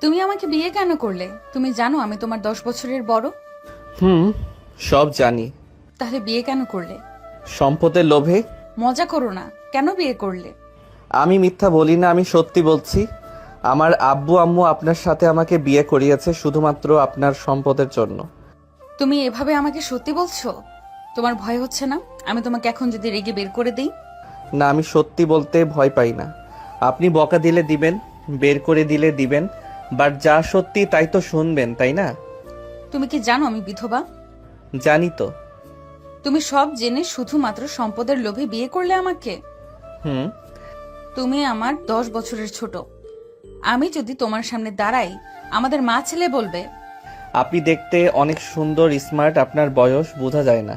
তুমি আমাকে বিয়ে কেন করলে? তুমি জানো আমি তোমার 10 বছরের বড়। হুম, সব জানি। তাহলে বিয়ে কেন করলে? সম্পদের লোভে। মজা করো না, কেন বিয়ে করলে? আমি মিথ্যা বলি না, আমি সত্যি বলছি। আমার আব্বু আম্মু আপনার সাথে আমাকে বিয়ে করিয়েছে শুধুমাত্র আপনার সম্পদের জন্য। তুমি এভাবে আমাকে সত্যি বলছো? তোমার ভয় হচ্ছে না আমি তোমাকে এখন যদি রেগে বের করে দিই? না, আমি সত্যি বলতে ভয় পাই না। আপনি বকা দিলে দিবেন, বের করে দিলে দিবেন, বাট যা সত্যি তাই তো শুনবেন, তাই না? তুমি কি জানো আমি বিধবা? জানি তো। তুমি সব জেনে শুধুমাত্র সম্পদের লোভে বিয়ে করলে আমাকে? হুম। তুমি আমার 10 বছরের ছোট। আমি যদি তোমার সামনে দাঁড়াই, আমাদের মা ছেলে বলবে। আপনি দেখতে অনেক সুন্দর, স্মার্ট, আপনার বয়স বোঝা যায় না।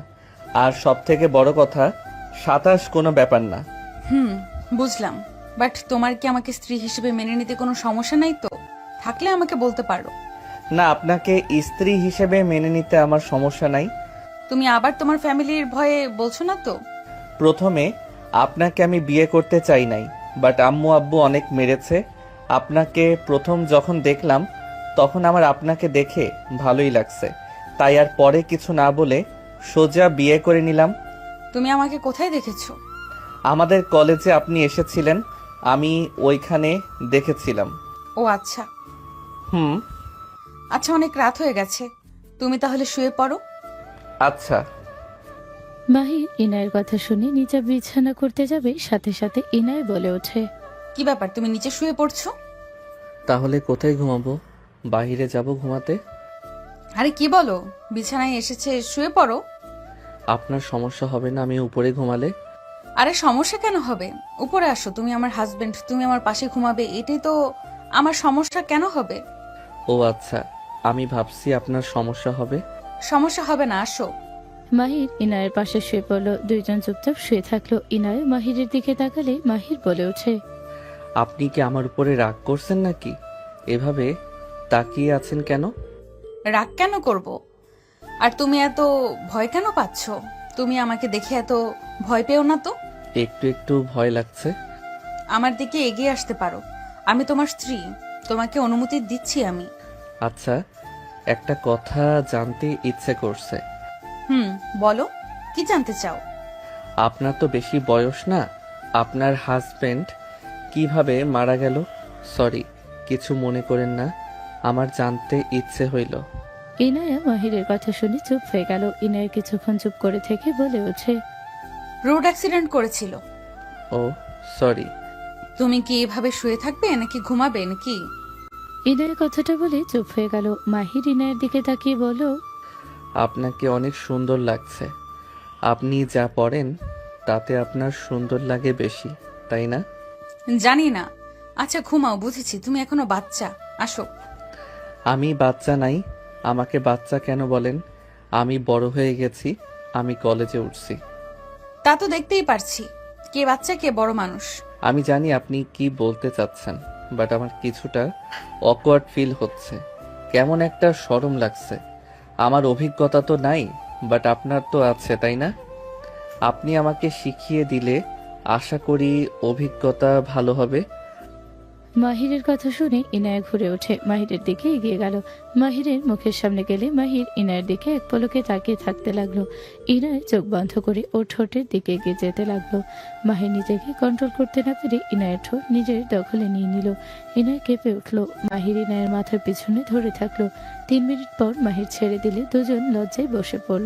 আর সব থেকে বড় কথা, 27 কোনো ব্যাপার না। বুঝলাম। বাট তোমার কি আমাকে স্ত্রী হিসেবে মেনে নিতে কোনো সমস্যা নাই তো? থাকলে আমাকে বলতে পারো। না, আপনাকে স্ত্রী হিসেবে মেনে নিতে আমার সমস্যা নাই। তুমি আবার তোমার ফ্যামিলির ভয়ে বলছো না তো? প্রথমে আপনাকে আমি বিয়ে করতে চাই নাই, বাট আম্মু আব্বু অনেক মেরেছে। আপনাকে প্রথম যখন দেখলাম তখন আমার আপনাকে দেখে ভালোই লাগছে, তাই আর পরে কিছু না বলে সোজা বিয়ে করে নিলাম। তুমি আমাকে কোথায় দেখেছো? আমাদের কলেজে আপনি এসেছিলেন, আমি ওইখানে দেখেছিলাম। ও আচ্ছা। হুম। আচ্ছা, অনেক রাত হয়ে গেছে, তুমি তাহলে শুয়ে পড়ো। আচ্ছা। মাহির ইনায়ের কথা শুনে নিচে বিছানা করতে যাবে, সাথে সাথে ইনায় বলে ওঠে। কি ব্যাপার, তুমি নিচে শুয়ে পড়ছো? তাহলে কোথায় ঘুমাবো? বাইরে যাব ঘুমাতে। আরে কি বলো, বিছানায় এসেছে, শুয়ে পড়ো। আপনার সমস্যা হবে না আমি উপরে ঘুমালে? আরে সমস্যা কেন হবে? উপরে আসো, তুমি আমার হাজবেন্ড, তুমি আমার পাশে ঘুমাবে, এটাই তো। আমার সমস্যা কেন হবে? ও আচ্ছা, আমি ভাবছি আপনার সমস্যা হবে। সমস্যা হবে না, আসো। মাহির ইনায়ের পাশে শুয়ে পড়ল। দুইজন চুপচাপ শুয়ে থাকলো। ইনায় মাহিরের দিকে তাকালে মাহির বলে ওঠে। আপনি কি আমার উপরে রাগ করছেন নাকি? এভাবে তাকিয়ে আছেন কেন? রাগ কেন করব? আর তুমি এত ভয় কেন পাচ্ছ? তুমি আমাকে দেখে এত ভয় পেও না তো। একটু একটু ভয় লাগছে। আমার দিকে এগিয়ে আসতে পারো, আমি তোমার স্ত্রী, তোমাকে অনুমতি দিচ্ছি আমি। আচ্ছা, একটা কথা জানতে ইচ্ছে করছে। হুম, বলো, কি জানতে চাও? আপনার তো বেশি বয়স না, আপনার হাজবেন্ড কিভাবে মারা গেল? সরি, কিছু মনে করেন না, আমার জানতে ইচ্ছে হইল। ইনায়া মাহিরের কথা শুনে চুপ হয়ে গেল। ইনায় কিছুক্ষণ চুপ করে থেকে বলে ওঠে। রোড অ্যাক্সিডেন্ট করেছিল। ও সরি। তুমি কি এভাবে শুয়ে থাকবে নাকি ঘুমাবে নাকি? ইনায়ের কথাটা বলে চুপ হয়ে গেল। মাহির ইনায়ের দিকে তাকিয়ে বলল। আপনাকে অনেক সুন্দর লাগছে। আপনি যা পড়েন তাতে আপনার সুন্দর লাগে বেশি, তাই না? জানি না। আচ্ছা ঘুমাও, বুঝেছি তুমি এখনো বাচ্চা, আসো। আমি বাচ্চা নাই, আমাকে বাচ্চা কেন বলেন? আমি বড় হয়ে গেছি, আমি কলেজে উঠছি। তা তো দেখতেই পারছি, কে বাচ্চা কে বড় মানুষ। আমি জানি আপনি কি বলতে চাচ্ছেন, বাট আমার কিছুটা অকওয়ার্ড ফিল হচ্ছে, কেমন একটা শরম লাগছে। আমার অভিজ্ঞতা তো নাই, বাট আপনার তো আছে, তাই না? আপনি আমাকে শিখিয়ে দিলে আশা করি অভিজ্ঞতা ভালো হবে। মাহিরের কথা শুনে ইনায়া ঘুরে ওঠে, মাহিরের দিকে এগিয়ে গেল। মাহিরের মুখের সামনে গেলে মাহির ইনায়ের দিকে এক পলকে তাকিয়ে থাকতে লাগলো। ইনায় চোখ বন্ধ করে ওর ঠোঁটের দিকে এগিয়ে যেতে লাগলো। মাহির নিজেকে কন্ট্রোল করতে না পেরে ইনায়ের ঠোঁট নিজের দখলে নিয়ে নিল। ইনায় কেঁপে উঠল। মাহির ইনায়ের মাথার পিছনে ধরে থাকলো। 3 মিনিট পর মাহির ছেড়ে দিলে দুজন লজ্জায় বসে পড়ল।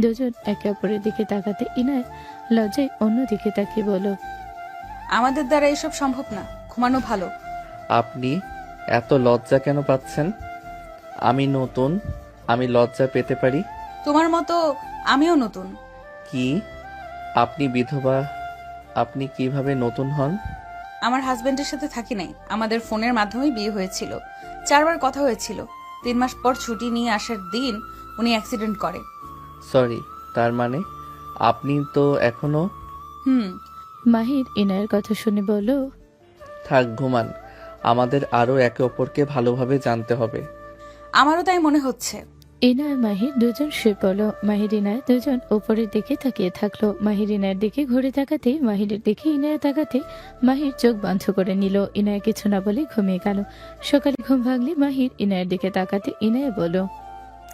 দুজন একে অপরের দিকে তাকাতে ইনায় লজ্জায় অন্যদিকে তাকিয়ে বলল। আমাদের দ্বারা এসব সম্ভব না, ঘুমানো ভালো। আপনি এত লজ্জা কেন পাচ্ছেন? আমি নতুন, আমি লজ্জা পেতে পারি। তোমার মতো আমিও নতুন। কি? আপনি বিধবা? আপনি কিভাবে নতুন হন? আমার হাজবেন্ডের সাথে থাকি নাই, আমাদের ফোনের মাধ্যমেই বিয়ে হয়েছিল। 4বার কথা হয়েছিল। 3 মাস পর ছুটি নিয়ে আসার দিন উনি অ্যাক্সিডেন্ট করে। সরি, তার মানে আপনি তো এখনো... হুম। মাহির ইনায়ের কথা শুনে বলল। থাক, ঘুমান, আমাদের আরো একে অপরকে ভালোভাবে জানতে হবে। আমারও তাই মনে হচ্ছে। ইনায় মাহির দুজন শুয়ে পড়লো। মাহির ইনায় দুজন উপরের দিকে তাকিয়ে থাকলো। মাহির ইনায়ের দিকে ঘুরে তাকাতে, মাহিরের দিকে ইনায় তাকাতে মাহির চোখ বন্ধ করে নিল। ইনায় কিছু না বলে ঘুমিয়ে গেল। সকালে ঘুম ভাঙলে মাহির ইনায়ের দিকে তাকাতে ইনায় বলল।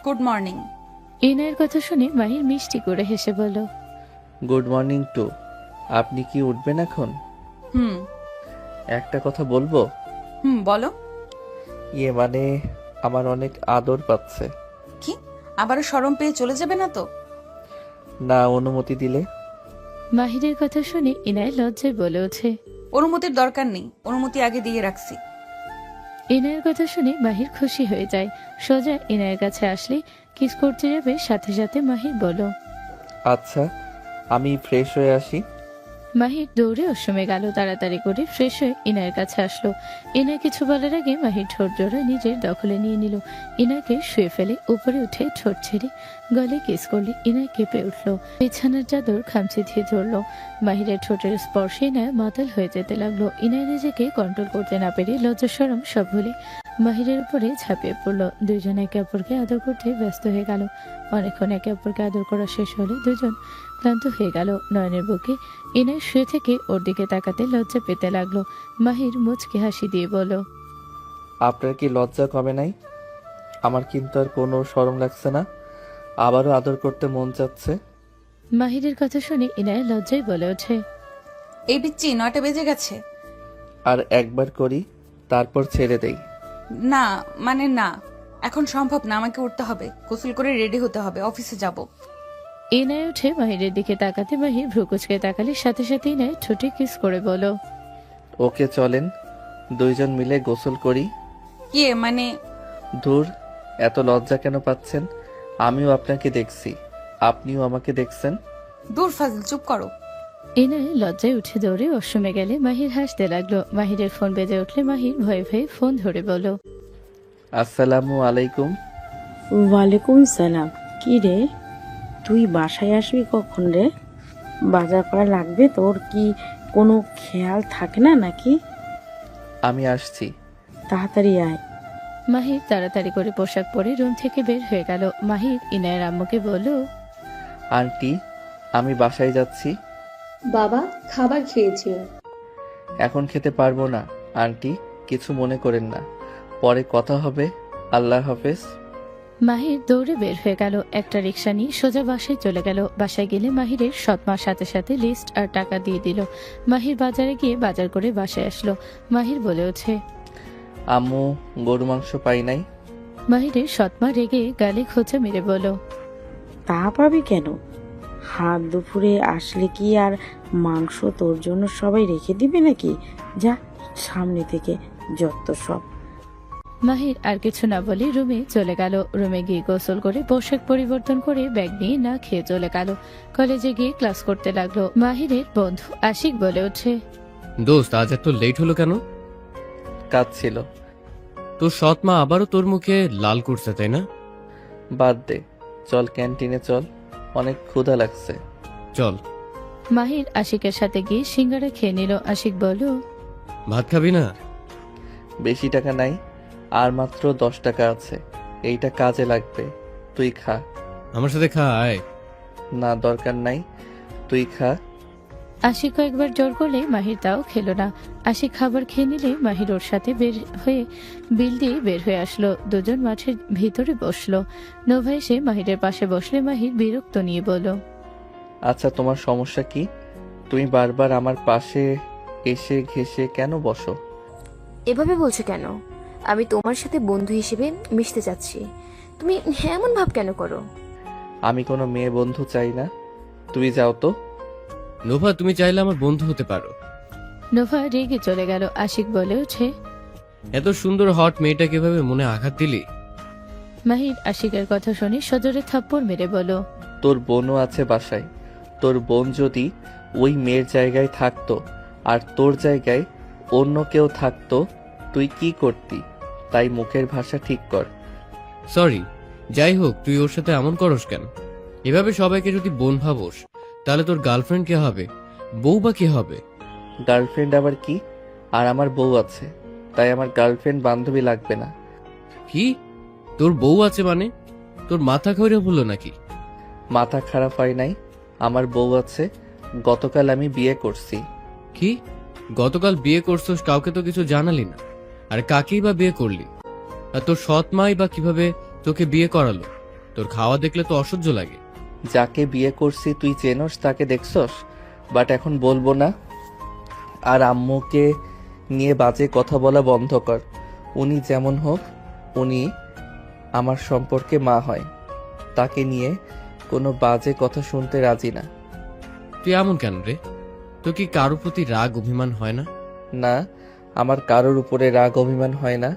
Good morning. ইনায়ের কথা শুনে মাহির মিষ্টি করে হেসে বলল। Good morning to. আপনি কি উঠবেন এখন? হুম একটা কথা বলবো? বলো। মানে আমার অনেক আদর পাচ্ছে। কি আবারও শরম পেয়ে চলে যাবে না তো? না, অনুমতি দিলে। মাহিরের কথা শুনে ইনায় লজ্জায় বলে ওঠে। অনুমতির দরকার নেই, অনুমতি আগে দিয়ে রাখছি। ইনায়ের কথা শুনে মাহির খুশি হয়ে যায়। সোজা ইনায়ের কাছে আসলে কিস করতে যাবে, সাথে সাথে মাহির বলল। আচ্ছা, আমি ফ্রেশ হয়ে আসি। মাহির দৌড়ে ওসমে গেল। তাড়াতাড়ি করে ফ্রেশ হয়ে ইনায়ের কাছে আসলো। ইনায় কিছু বলার আগে মাহির ঠোঁট জোড়া নিজের দখলে নিয়ে নিল। ইনাকে শুয়ে ফেলে উপরে উঠে ঠোঁট ছেড়ে গলে কিস করলে ইনায় কেঁপে উঠল। বিছানার চাদর খামচে দিয়ে ধরলো। মাহিরের ঠোঁটের স্পর্শে ইনায় মাতাল হয়ে যেতে লাগলো। ইনায় নিজেকে কন্ট্রোল করতে না পেরে লজ্জা শরম সব ভুলে মাহিরের উপরে ঝাঁপিয়ে পড়লো। দুইজন একে অপরকে আদর করতে ব্যস্ত হয়ে গেল। অনেকক্ষণ একে অপরকে আদর করা শেষ হলে দুজন ক্লান্ত হয়ে গেল। নয়নের বুকে ইনায় শুয়ে থেকে ওর দিকে তাকাতে লজ্জা পেতে লাগলো। মাহির মুচকি হাসি দিয়ে বলল। আপনার কি লজ্জা কমে নাই? আমার কিন্তু আর কোনো শরম লাগছে না। আবারও আদর করতে মন চাচ্ছে। মাহিরের কথা শুনে ইনায় লজ্জায় বলে ওঠে। এই পিচ্চি 9টা বেজে গেছে। আর একবার করি, তারপর ছেড়ে দেই। না মানে না, এখন সম্ভব না, আমাকে উঠতে হবে, গোসল করে রেডি হতে হবে, অফিসে যাব। ইনায় উঠে মাহিরের দিকে তাকাতে মাহির ভ্রুকুচকে তাকালে সাথে সাথে ইনায় ঠোঁটে কিস করে বলো। ওকে, চলেন দুইজন মিলে গোসল করি। কি মানে? ধুর, এত লজ্জা কেন পাচ্ছেন? আমিও আপনাকে দেখছি, আপনিও আমাকে দেখছেন। দূর ফাজিল, চুপ করো। ইনায় লজ্জায় উঠে দৌড়ে ওয়াশরুমে গেলে মাহির হাসতে লাগলো। মাহিরের ফোন বেজে উঠলে মাহির ভয়ে ভয়ে ফোন ধরে বলো। আসসালামু আলাইকুম। ওয়ালাইকুম সালাম। কি রে, তুই বাসায় আসবি কখন রে? বাজার করা লাগবে, তোর কি কোনো খেয়াল থাকে না নাকি? আমি আসছি। তাড়াতাড়ি আয়। মাহির তাড়াতাড়ি করে পোশাক পরে রুম থেকে বের হয়ে গেল। মাহির ইনায়ের আম্মুকে বলল। আন্টি, আমি বাসায় যাচ্ছি। বাবা, খাবার খেয়েছি। এখন খেতে পারবো না আন্টি, কিছু মনে করেন না, পরে কথা হবে। আল্লাহ হাফেজ। মাহির দৌড়ে বের হয়ে গেল। একটা রিক্সা নিয়ে সোজা বাসায় চলে গেল। বাসায় গেলে মাহিরের সৎমার সাথে সাথে লিস্ট আর টাকা দিয়ে দিল। মাহির বাজারে গিয়ে বাজার করে বাসায় আসলো। মাহির বলে ওঠে। আম্মু, গরু মাংস পাই নাই। মাহিরের সৎমা রেগে গালে খোঁচা মেরে বলো। তা পাবি কেন? হাত দুপুরে আসলে কি আর মাংস তোর জন্য সবাই রেখে দিবে নাকি? যা সামনে থেকে, যত সব। মাহির আর কিছু না বলে রুমে চলে গেল। রুমে গিয়ে গোসল করে পোশাক পরিবর্তন করে ব্যাগ নিয়ে না খেয়ে চলে গেল। কলেজে গিয়ে ক্লাস করতে লাগলো। মাহিরের বন্ধু আশিক বলে ওঠে। দোস্ত, আজ এত লেট হলো কেন? কাজ ছিল। তোর সৎ মা আবারও তোর মুখে লাল করছে, তাই না? বাদ দে, চল ক্যান্টিনে চল, অনেক ক্ষুধা লাগছে। চল। মাহির আশিকের সাথে গিয়ে সিঙ্গারা খেয়ে নিল। আশিক বলল। ভাত খাবি না? বেশি টাকা নাই, আর মাত্র 10 টাকা আছে, এইটা কাজে লাগবে, তুই খা। আমার সাথে খা, আয়। না, দরকার নাই, তুই খা। আশিক কয়েকবার জোর করলে মাহির তাও খেলো না। আশিক খাবার খেয়ে নিলে মাহির ওর সাথে বের হয়ে বিল দিয়ে বের হয়ে আসলো। দুজন মাঠের ভিতরে বসলো। নোভা এসে মাহিরের পাশে বসলে মাহির বিরক্ত নিয়ে বলল। আচ্ছা, তোমার সমস্যা কি? তুমি বারবার আমার পাশে এসে ঘেসে কেন বসো? এভাবে বলছো কেন? আমি তোমার সাথে বন্ধু হিসেবে মিশতে চাচ্ছি, তুমি এমন ভাব কেন করো? আমি কোনো মেয়ে বন্ধু চাই না, তুই যাও তো। নোভা, তুমি চাইলে আমার বন্ধু হতে পারো। নোভা রেগে চলে গেল। আশিক বলে ওঠে। এত সুন্দর হট মেয়েটা কিভাবে মনে আঘাত দিলি? মাহির আশিকের কথা শুনে সজোরে থাপ্পড় মেরে বলল। তোর বোনও আছে বাসায়, তোর বোন যদি ওই মেয়ের জায়গায় থাকতো আর তোর জায়গায় অন্য কেউ থাকতো, তুই কি করতি? তাই মুখের ভাষা ঠিক কর। সরি, যাই হোক, তুই ওর সাথে এমন করস কেন? এভাবে সবাইকে যদি বোন ভাবোস, তাহলে তোর গার্লফ্রেন্ড কে হবে, বউ বা কে হবে? গার্লফ্রেন্ড আবার কি? আর আমার বউ আছে, তাই আমার গার্লফ্রেন্ড বান্ধবী লাগবে না। কি? তোর বউ আছে মানে? তোর মাথা খৈরে বললো নাকি? মাথা খারাপ হয় নাই, আমার বউ আছে, গতকাল আমি বিয়ে করছি। কি গতকাল বিয়ে করছস, কাউকে তো কিছু জানালি না। আর কাকেই বা বিয়ে করলি? আর তোর সৎ মাই বা কিভাবে তোকে বিয়ে করালো? তোর খাওয়া দেখলে তো অসহ্য লাগে। যাকে বিয়ে করছি তুই চেনস, তাকে দেখছস, বাট এখন বলবো না। আর আম্মুকে নিয়ে বাজে কথা বলা বন্ধ কর। উনি যেমন হোক, উনি আমার সম্পর্কে মা হয়, তাকে নিয়ে কোনো বাজে কথা শুনতে রাজি না। তুই এমন কেন রে? তোর কি কারোর প্রতি রাগ অভিমান হয় না? না, আমার কারোর উপরে রাগ অভিমান হয় না।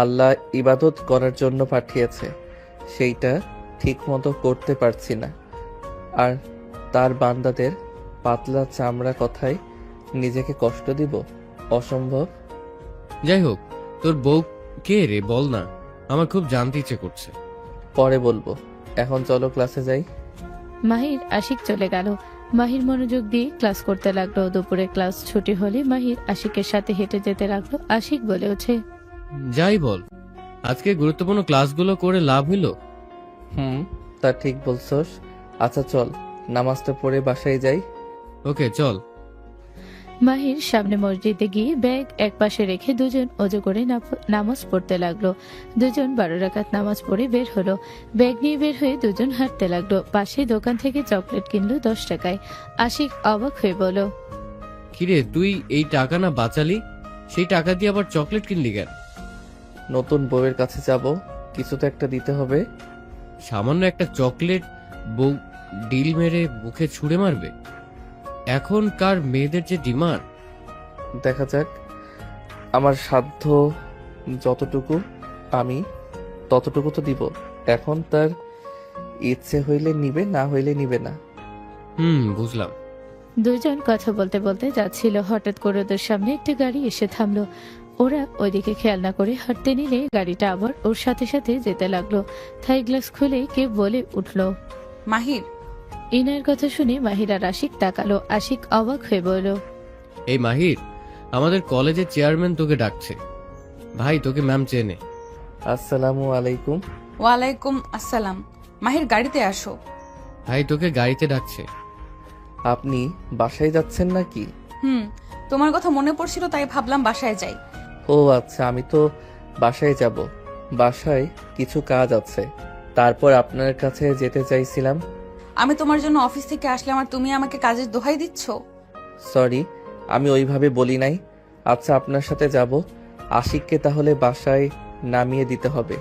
আল্লাহ ইবাদত করার জন্য পাঠিয়েছে, সেইটা ঠিক মতো করতে পারছি না। আর তার বান্দাদের পাতলা চামড়া কথায় নিজেকে কষ্ট দিব? অসম্ভব। যাই হোক, তোর বউ কে রে বল না, আমার খুব জানতে ইচ্ছে করছে। পরে বলবো, এখন চলো ক্লাসে যাই। মাহির আশিক চলে গেল। মাহির মনোযোগ দিয়ে ক্লাস করতে লাগলো। দুপুরে ক্লাস ছুটি হলে মাহির আশিকের সাথে হেঁটে যেতে লাগলো। আশিক বলে ওঠে, যাই বল, আজকে গুরুত্বপূর্ণ ক্লাসগুলো করে লাভ হইলো? তা ঠিক বলছস। আচ্ছা চল, নামাজটা পড়ে বাসায় যাই। ওকে চল। মাহির সামনে মসজিদে গিয়ে ব্যাগ একপাশে রেখে দুজন অজু করে নামাজ পড়তে লাগলো। দুজন 12 রাকাত নামাজ পড়ে বের হলো। ব্যাগ নিয়ে বের হয়ে দুজন হাঁটতে লাগলো। পাশে দোকান থেকে চকলেট কিনলো 10 টাকায়। আশিক অবাক হয়ে বলল, কিরে তুই এই টাকা না বাঁচালি, সেই টাকা দিয়ে আবার চকলেট কিনলি কেন? নতুন বউয়ের কাছে যাব, কিছু তো একটা দিতে হবে। সামান্য একটা চকলেট বউ ডিল মেরে মুখে ছুঁড়ে মারবে? এখনকার মেয়েদের যে ডিমান্ড। দেখা যাক, আমার সাধ্য যতটুকু আমি ততটুকু তো দিব। এখন তার ইচ্ছে হইলে নিবে, না হইলে নিবে না। বুঝলাম। দুজন কথা বলতে বলতে যাচ্ছিল। হঠাৎ করে ওদের সামনে একটা গাড়ি এসে থামলো। ওরা ওইদিকে খেয়াল না করে হাঁটতে নিলে গাড়িটা আবার ওর সাথে সাথে যেতে লাগলো। থাই গ্লাস খুলে কে বলে উঠলো, মাহির। ইনায়ের কথা শুনে মাহির আর আশিক তাকালো। আশিক অবাক হয়ে বলল, এই মাহির, আমাদের কলেজের চেয়ারম্যান তোকে ডাকছে। ভাই তোকে ম্যাম চেনে। আসসালামু আলাইকুম। ওয়ালাইকুম আসসালাম। মাহির, গাড়িতে আসো। ভাই তোকে গাড়িতে ডাকছে। আপনি বাসায় যাচ্ছেন নাকি? তোমার কথা মনে পড়ছিল, তাই ভাবলাম বাসায় যাই। ও আচ্ছা, আমি তো বাসায় যাব। বাসায় কিছু কাজ আছে, তারপর আপনার কাছে যেতে চাইছিলাম। আমি তোমার জন্য অফিস থেকে আসলাম আর তুমি আমাকে কাজের দোহাই দিচ্ছ? সরি, আমি ওইভাবে বলি নাই। আচ্ছা, আপনার সাথে যাব। আশিককে তাহলে বাসায় নামিয়ে দিতে হবে।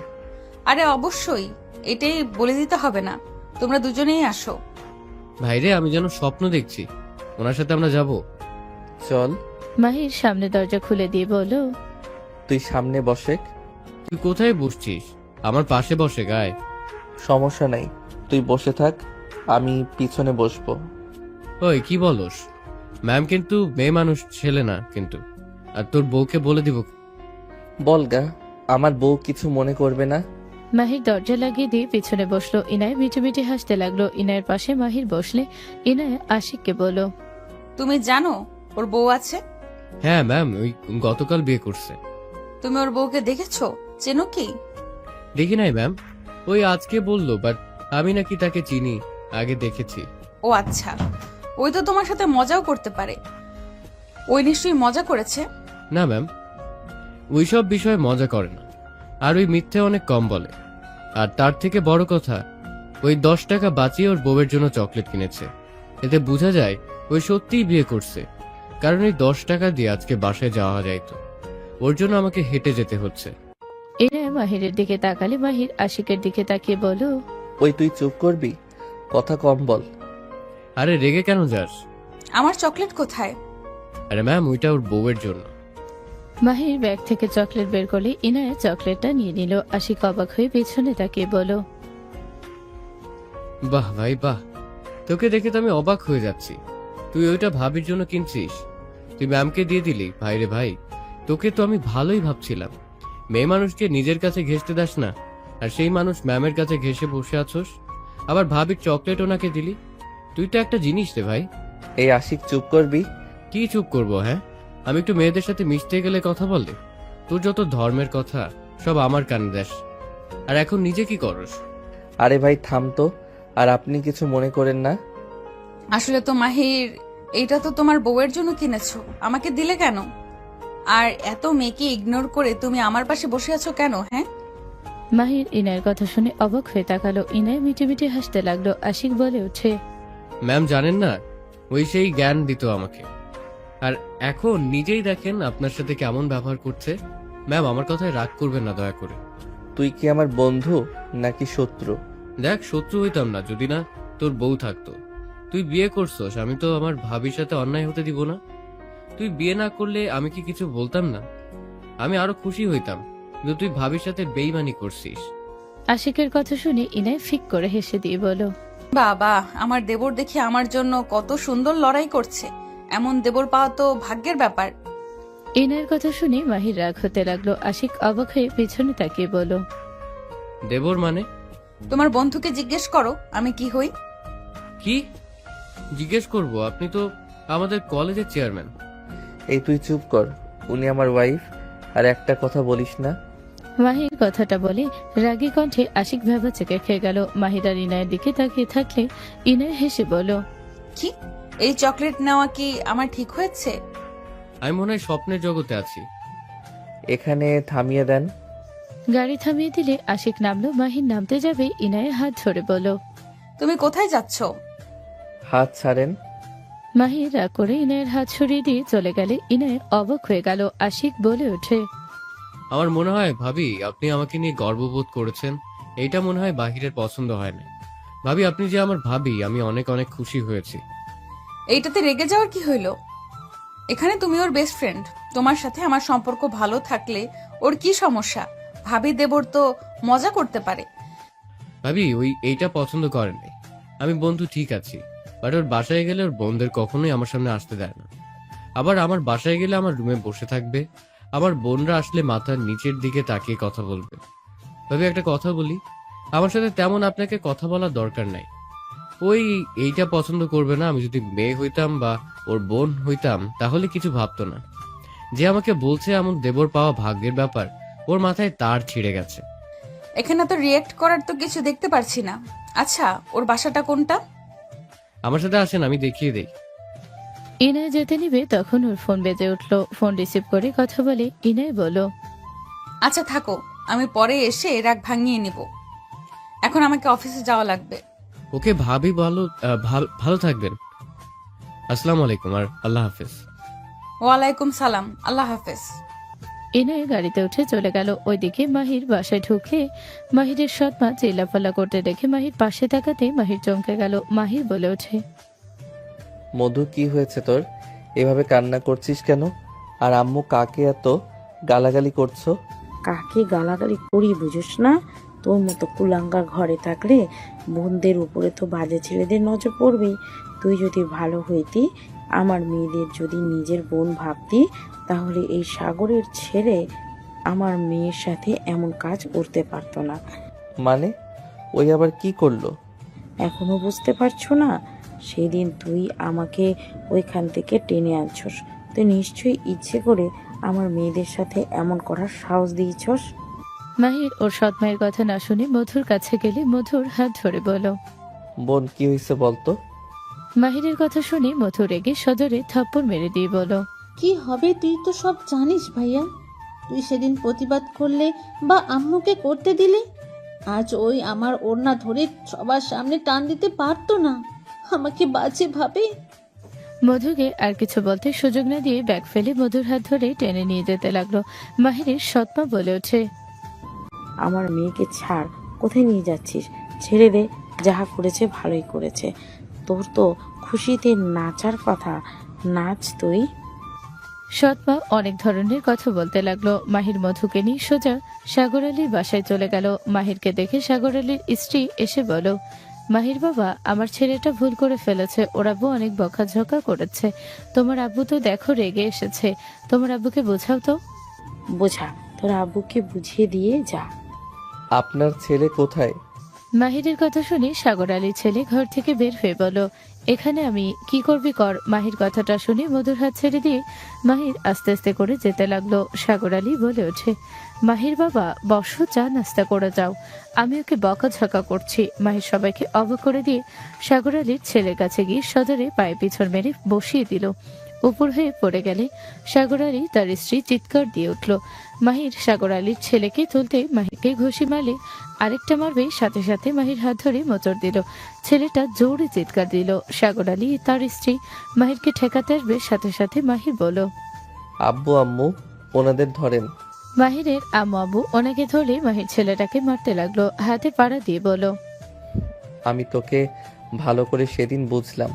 আরে অবশ্যই, এটাই বলে দিতে হবে না, তোমরা দুজনেই আসো। ভাইরে, আমি যেন স্বপ্ন দেখছি, ওনার সাথে আমরা যাব। চল। মাহির সামনে দরজা খুলে দিয়ে বলল, তুই সামনে বসে। তুই কোথায় বসছিস? আমার পাশে বসে গায়ে। সমস্যা নাই, তুই বসে থাক, আমি পিছনে বসবো। ওই কি বলস? ম্যাম কিন্তু মেয়ে মানুষ, ছেলে না কিন্তু। আর তোর বউকে বলে দিব। বলগা, আমার বউ কিছু মনে করবে না। মাহির দরজা লাগিয়ে দিয়ে পিছনে বসলো। ইনায় মিটিমিটি হাসতে লাগলো। ইনায়ের পাশে মাহির বসলে ইনায় আশিককে বলল, তুমি জানো ওর বউ আছে? হ্যাঁ ম্যাম, ওই গতকাল বিয়ে করছে। তুমি ওর বউকে দেখেছো? চেনো কি? দেখি নাই ম্যাম, ওই আজকে বললো, বাট আমি নাকি তাকে চিনি, আগে দেখেছি। ও আচ্ছা, ওই তো তোমার সাথে মজাও করতে পারে। ওই নিশ্চয়ই মজা করেছে। না ম্যাম, ওইসব বিষয়ে মজা করে না, আর ওই মিথ্যে অনেক কম বলে। আর তার থেকে বড় কথা, ওই 10 টাকা বাঁচিয়ে ওর বউয়ের জন্য চকলেট কিনেছে। এতে বোঝা যায় ওই সত্যিই বিয়ে করছে, কারণ এই 10 টাকা দিয়ে আজকে বাসায় যাওয়া যাইতো, ওর জন্য আমাকে হেঁটে যেতে হচ্ছে। ইনায় মাহিরের দিকে তাকালে মাহির আশিকের দিকে তাকিয়ে বলল, ওই তুই চুপ করবি, কথা কম বল। আরে রেগে কেন যাস? আমার চকলেট কোথায়? আরে ম্যাম, ওইটা ওর বউয়ের জন্য। মাহির ব্যাগ থেকে চকলেট বের করলে ইনায় চকলেটটা নিয়ে নিল। আশিক অবাক হয়ে পেছনে তাকিয়ে বলল, বাহ ভাই বাহ, তোকে দেখে তো আমি অবাক হয়ে যাচ্ছি। তুই ওইটা ভাবির জন্য কিনছিস? তুই ম্যামকে দিয়ে দিলি? ভাই রে ভাই, তোকে তো আমি ভালোই ভাবছিলাম। মেয়ে মানুষকে নিজের কাছে ঘেঁষতে দাস না, আর সেই মানুষ ম্যামের কাছে ঘেঁষে বসে আছোস, আবার ভাবির চকলেট ওনাকে দিলি। তুই তো একটা জিনিস রে ভাই। এই আশিক, চুপ করবি? কি চুপ করবো? হ্যাঁ, আমি একটু মেয়েদের সাথে মিশতে গেলে কথা বলে তোর যত ধর্মের কথা সব আমার কানে দেশ। আর এখন নিজে কি করস? আরে ভাই থাম তো। আর আপনি কিছু মনে করেন না। আসলে তো মাহির, এইটা তো তোমার বউয়ের জন্য কিনেছো, আমাকে দিলে কেন? আর এত মেয়েকে ইগনোর করে তুমি আমার পাশে বসে আছো কেন? হ্যাঁ, মাহির ইনায়ের কথা শুনে অবাক হয়ে তাকালো। ইনায় মিটি মিটি হাসতে লাগলো। আশিক বলে ওঠে, ম্যাম জানেন না, ওই সেই জ্ঞান দিত আমাকে। আর এখন নিজেই দেখেন আপনার সাথে কেমন ব্যবহার করছে। ম্যাম আমার কথায় রাগ করবেন না দয়া করে। তুই কি আমার বন্ধু নাকি শত্রু? দেখ, শত্রু হইতাম না যদি না তোর বউ থাকতো। তুই বিয়ে করছস, আমি তো আমার ভাবির সাথে অন্যায় হতে দিব না। তুই বিয়ে না করলে আমি কি কিছু বলতাম না? আমি আরো খুশি হইতাম, কিন্তু তুই ভাবির সাথে বেইমানি করছিস। আশিকের কথা শুনে ইনায় ফিক করে হেসে দিয়ে বলো, বাবা, আমার দেবর দেখি আমার জন্য কত সুন্দর লড়াই করছে। এমন দেবর পাওয়া তো ভাগ্যের ব্যাপার। ইনায়ের কথা শুনে মাহির রাগ হতে লাগলো। আশিক অবাক হয়ে পিছনে তাকিয়ে বলো, দেবর মানে? তোমার বন্ধুকে জিজ্ঞেস করো আমি কি হই। কি জিজ্ঞেস করব? আপনি তো আমাদের কলেজের চেয়ারম্যান। এই তুই চুপ কর, উনি আমার ওয়াইফ। আর একটা কথা বলিস না। মাহির কথাটা বলে রাগী কণ্ঠে আশিক ভেবাচেকে খেয়ে গেল। মাহির আর ইনায়ের দিকে তাকিয়ে থাকলে ইনায় হেসে বলো, কি, এই চকলেট নেওয়া কি আমার ঠিক হয়েছে? আমি মনে হয় স্বপ্নের জগতে আছি। এখানে থামিয়ে দেন। গাড়ি থামিয়ে দিলে আশিক নামলো। মাহির নামতে যাবে ইনায় হাত ধরে বলো, তুমি কোথায় যাচ্ছ? হাত ছাড়েন। মাহির রাগ করে ইনায়ের হাত সরিয়ে দিয়ে চলে গেলে ইনায় অবাক হয়ে গেল। আশিক বলে ওঠে, আমার মনে হয় ভাবি আপনি আমাকে নিয়ে গর্ববোধ করেছেন। এইটা মনে হয় বাহিরের পছন্দ হয় না। ভাবি আপনি যে আমার ভাবি, আমি অনেক অনেক খুশি হয়েছি। এইটাতে রেগে যাওয়ার কি হইল? এখানে তুমি ওর বেস্ট ফ্রেন্ড, তোমার সাথে আমার সম্পর্ক ভালো থাকলে ওর কি সমস্যা? ভাবি দেবর তো মজা করতে পারে। ভাবি ওই এইটা পছন্দ করেন নাই। আমি বন্ধু ঠিক আছি, বাট ওর বাসায় গেলে ওর বোনদের কখনোই আমার সামনে আসতে দেয় না। আবার আমার বাসায় গেলে আমার রুমে বসে থাকবে। আমার বোনরা আসলে মাথার নিচের দিকে তাকিয়ে কথা বলবে। ভাবি একটা কথা বলি, আমার সাথে তেমন আপনাকে কথা বলার দরকার নাই। ওই এইটা পছন্দ করবে না। আমি যদি মেয়ে হইতাম বা ওর বোন হইতাম তাহলে কিছু ভাবতো না। যে আমাকে বলছে এমন দেবর পাওয়া ভাগ্যের ব্যাপার, ওর মাথায় তার ছিঁড়ে গেছে। এখানে তো রিয়েক্ট করার তো কিছু দেখতে পারছি না। আচ্ছা, ওর বাসাটা কোনটা? আমার সাথে আসেন, আমি দেখিয়ে দেই। ইনায় যেতে নিবে তখন ওর ফোন বেজে উঠলো। ফোন রিসিভ করে কথা বলে ইনায় বলো, আচ্ছা থাকো, আমি পরে এসে রাগ ভাঙিয়ে নিব। এখন আমাকে অফিসে যাওয়া লাগবে। ওকে ভাবি, ভালো থাকবেন। আসসালামু আলাইকুম আর আল্লাহ হাফেজ। ওয়ালাইকুম সালাম, আল্লাহ হাফেজ। ইনায় গাড়িতে উঠে চলে গেল। ওইদিকে মাহির বাসায় ঢুকে মাহিরের সৎমা চিল্লাফাল্লা করতে দেখে মাহির পাশে তাকাতে মাহির চমকে গেল। মাহির বলে ওঠে, মধু, কি হয়েছে তোর? এভাবে কান্না করছিস কেন? আর আম্মু কাকে এত গালাগালি করছো? কাকে গালাগালি করি বুঝোস না? তোর মতো কুলাঙ্গার ঘরে থাকলে বোনদের উপরে তো বাজে ছেলেদের নজর পড়বেই। তুই যদি ভালো হইতি, আমার মেয়েদের যদি নিজের বোন ভাবতি, তাহলে এই সাগরের ছেলে আমার মেয়ের সাথে এমন কাজ করতে পারতো না। মানে ওই আবার কি করলো? এখনো বুঝতে পারছো না? সেদিন তুই আমাকে ওইখান থেকে টেনে আনছস। তুই নিশ্চয়ই ইচ্ছে করে আমার মেয়েদের সাথে এমন করার সাহস দিয়েছস। মাহির ওর সৎমায়ের কথা না শুনে মধুর কাছে গেলে মধুর হাত ধরে বলো, বোন, কি হয়েছে বলতো? মাহিরের কথা শুনে মধু রেগে সজোরে থাপ্পড় মেরে দিয়ে বলো, কি হবে তুই তো সব জানিস ভাইয়া। তুই সেদিন প্রতিবাদ করলে বা আম্মুকে করতে দিলে, আজ ওই আমার ওড়না ধরে সবার সামনে টান দিতে পারতো না। আমাকে বাজে ভাবে। মধুকে আর কিছু বলতে সুযোগ না দিয়ে ব্যাগ ফেলে মধুর হাত ধরে টেনে নিয়ে যেতে লাগলো। মাহিরের সৎমা বলে ওঠে, আমার মেয়েকে ছাড়, কোথায় নিয়ে যাচ্ছিস? ছেড়ে দে, যাহা করেছে ভালোই করেছে। তোর তো খুশিতে নাচার কথা, নাচ তুই। সৎমা অনেক ধরনের কথা বলতে লাগলো। মাহির মধুকে নিয়ে সোজা সাগর আলীর বাসায় চলে গেল। মাহিরকে দেখে সাগর আলীর স্ত্রী এসে বলো, মাহির বাবা, আমার ছেলেটা ভুল করে ফেলেছে। ওর আব্বু অনেক বকাঝকা করেছে। তোমার আব্বু তো দেখো রেগে এসেছে। তোমার আব্বুকে বোঝাও তো। বোঝা, তোর আব্বুকে বুঝিয়ে দিয়ে যা। আপনার ছেলে কোথায়? মাহিরের কথা শুনে সাগর আলীর ছেলে ঘর থেকে বের হয়ে বলল, এখানে আমি কি করবি কর। মাহির কথাটা শুনে মধুর হাত ছেড়ে দিয়ে মাহির আস্তে আস্তে করে যেতে লাগলো। সাগর আলী বলে ওঠে, মাহির বাবা বসো, চা নাস্তা করে যাও, আমি ওকে বকাঝকা করছি। মাহির সবাইকে অবাক করে দিয়ে সাগর আলীর ছেলের কাছে গিয়ে সদরে পায়ে পিছন মেরে বসিয়ে দিল। উপর হয়ে পড়ে গেলে সাগর আলী তার স্ত্রী চিৎকার দিয়ে উঠল। মাহির সাগর আলীর ছেলেকে তুলতে মাহিরকে ঘুষি মারলে আরেকটা মারবে, সাথে সাথে মাহির হাত ধরে মোচড় দিল। ছেলেটা জোরে চিৎকার দিল। সাগর আলী তার স্ত্রী মাহিরকে ঠেকাতে আসবে, সাথে সাথে মাহির বলল, আব্বু আম্মু ওনাদের ধরেন। মাহিরের আম্মু আব্বু ওনাকে ধরলে মাহির ছেলেটাকে মারতে লাগলো, হাতে পাড়া দিয়ে বলল, আমি তোকে ভালো করে সেদিন বুঝলাম।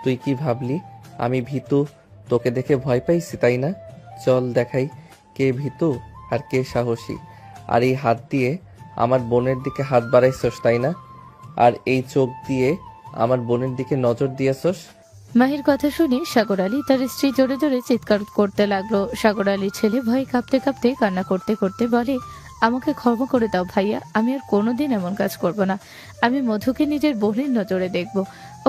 তুই কি ভাবলি আমি ভীতু? তোকে দেখে ভয় পাইছি তাই না? চল দেখাই কে ভীতু আর কে সাহসী। আর এই হাত দিয়ে আমার বোনের দিকে হাত বাড়াইছস তাই না? আর এই চোখ দিয়ে আমার বোনের দিকে নজর দিয়েছস। মাহির কথা শুনে সাগর আলী তার স্ত্রী জোরে জোরে চিৎকার করতে লাগলো। সাগর আলীর ছেলে ভয়ে কাঁপতে কাঁপতে কান্না করতে করতে বলে, আমাকে ক্ষমা করে দাও ভাইয়া, আমি আর কোনোদিন এমন কাজ করব না। আমি মধুকে নিজের বোনের নজরে দেখব,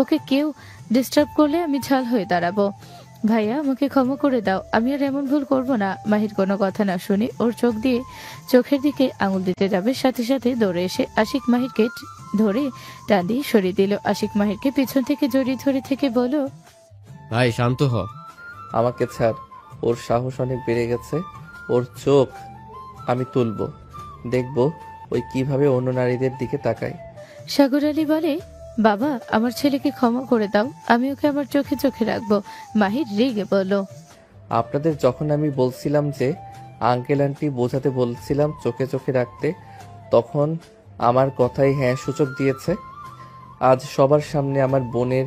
ওকে কেউ ডিস্টার্ব করলে আমি ঝাল হয়ে দাঁড়াবো। ভাইয়া আমাকে ক্ষমা করে দাও, আমি আর এমন ভুল করব না। মাহির কোনো কথা না শুনে ওর চোখের দিকে আঙুল দিতে যাবে, সাথে সাথে দৌড়ে এসে আশিক মাহিরকে ধরে টান দিয়ে সরিয়ে দিল। আশিক মাহিরকে পিছন থেকে জড়িয়ে ধরে থেকে বলো, ভাই শান্ত হ। আমাকে ছাড়, ওর সাহস অনেক বেড়ে গেছে। ওর চোখ আমি তুলবো, দেখবো ওই কিভাবে অন্য নারীদের দিকে তাকায়। সাগর আলী বলে, বাবা আমার ছেলেকে ক্ষমা করে দাও, আমি ওকে আমার চোখে চোখে রাখবো। মাহির রেগে বলল, আপনাদের যখন আমি বলছিলাম যে আঙ্কেল আন্টি বোঝাতে বলছিলাম চোখে চোখে রাখতে, তখন আমার কথাই হ্যাঁ সূচক দিয়েছে। আজ সবার সামনে আমার বোনের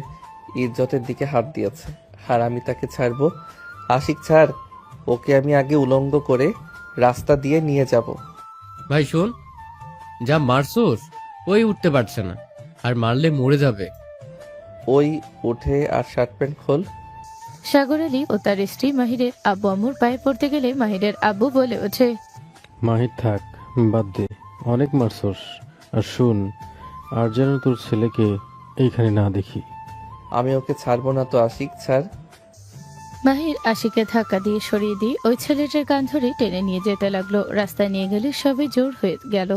ইজ্জতের দিকে হাত দিয়েছে, আর আমি তাকে ছাড়বো? আশিক ছাড়, ওকে আমি আগে উলঙ্গ করে রাস্তা দিয়ে নিয়ে যাব। ভাই শোন, যা মারছোস ওই উঠতে পারছে না, আর মারলে মরে যাবে। ওই উঠে আর শার্ট প্যান্ট খোল। সাগর আলী ও তার স্ত্রী মাহিরের আব্বু আম্মুর পায়ে পড়তে গেলে মাহিরের আব্বু বলে ওঠে, মাহির থাক, বাদ দে, অনেক মারছস। আর শুন, আর যেন তোর ছেলেকে এইখানে না দেখি। আমি ওকে ছাড়বো না তো আশিক, ছাড়। মাহির আশিকে ধাক্কা দিয়ে সরিয়ে দিয়ে ওই ছেলেটার কান ধরে টেনে নিয়ে যেতে লাগলো। রাস্তায় নিয়ে গেলে সবাই জোর হয়ে গেল,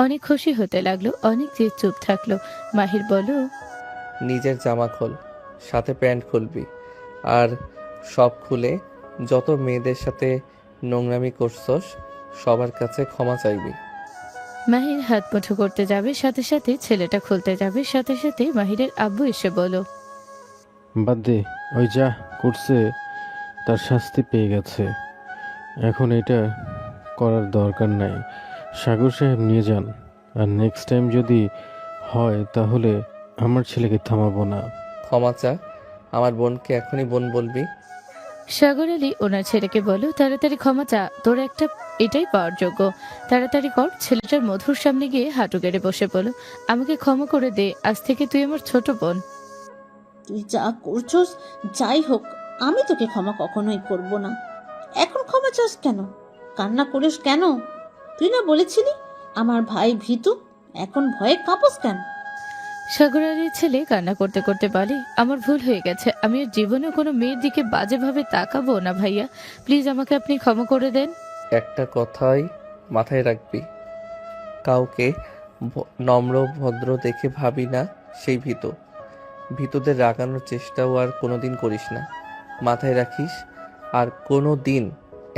অনেক খুশি হতে লাগলো, অনেক যে চুপ থাকলো। মাহির বলল, নিজের জামা খোল, সাথে প্যান্ট খুলবি, আর সব খুলে যত মেয়েদের সাথে নোংরামি করছস সবার কাছে ক্ষমা চাইবি। মাহির হাত মুঠো করতে যাবে, সাথে সাথে ছেলেটা খুলতে যাবে, সাথে সাথে মাহিরের আব্বু এসে বলল, বাদ দে, ওই যা করছে তার শাস্তি পেয়ে গেছে, এখন এটা করার দরকার নাই। সাগর সাহেব নিয়ে যান, আর নেক্সট টাইম যদি হয় তাহলে আমার ছেলেকে থামাবো না। ক্ষমা চা, আমার বোনকে এখনই বোন বলবি। সাগর আলী ওনার ছেলেকে বলো, তাড়াতাড়ি ক্ষমা চা, তোর একটা এটাই পাওয়ার যোগ্য, তাড়াতাড়ি কর। ছেলেটার মধুর সামনে গিয়ে হাঁটু গেড়ে বসে বলো, আমাকে ক্ষমা করে দে, আজ থেকে তুই আমার ছোট বোন। তুই যা করছস যাই হোক, আমি তোকে ক্ষমা কখনোই করব না। এখন ক্ষমা চাস কেন? কান্না করিস কেন? তুই না বলেছিলি আমার ভাই ভীতু, এখন ভয়ে কাঁপস কেন? সাগর আলীর ছেলে কান্না করতে করতে বলে, আমার ভুল হয়ে গেছে, আমি আর জীবনে কোনো মেয়ের দিকে বাজেভাবে তাকাবো না ভাইয়া, প্লিজ আমাকে আপনি ক্ষমা করে দেন। একটা কথাই মাথায় রাখবি, কাউকে নম্র ভদ্র দেখে ভাবি না সেই ভীতুদের রাগানোর চেষ্টাও আর কোনোদিন করিস না, মাথায় রাখিস। আর কোনো দিন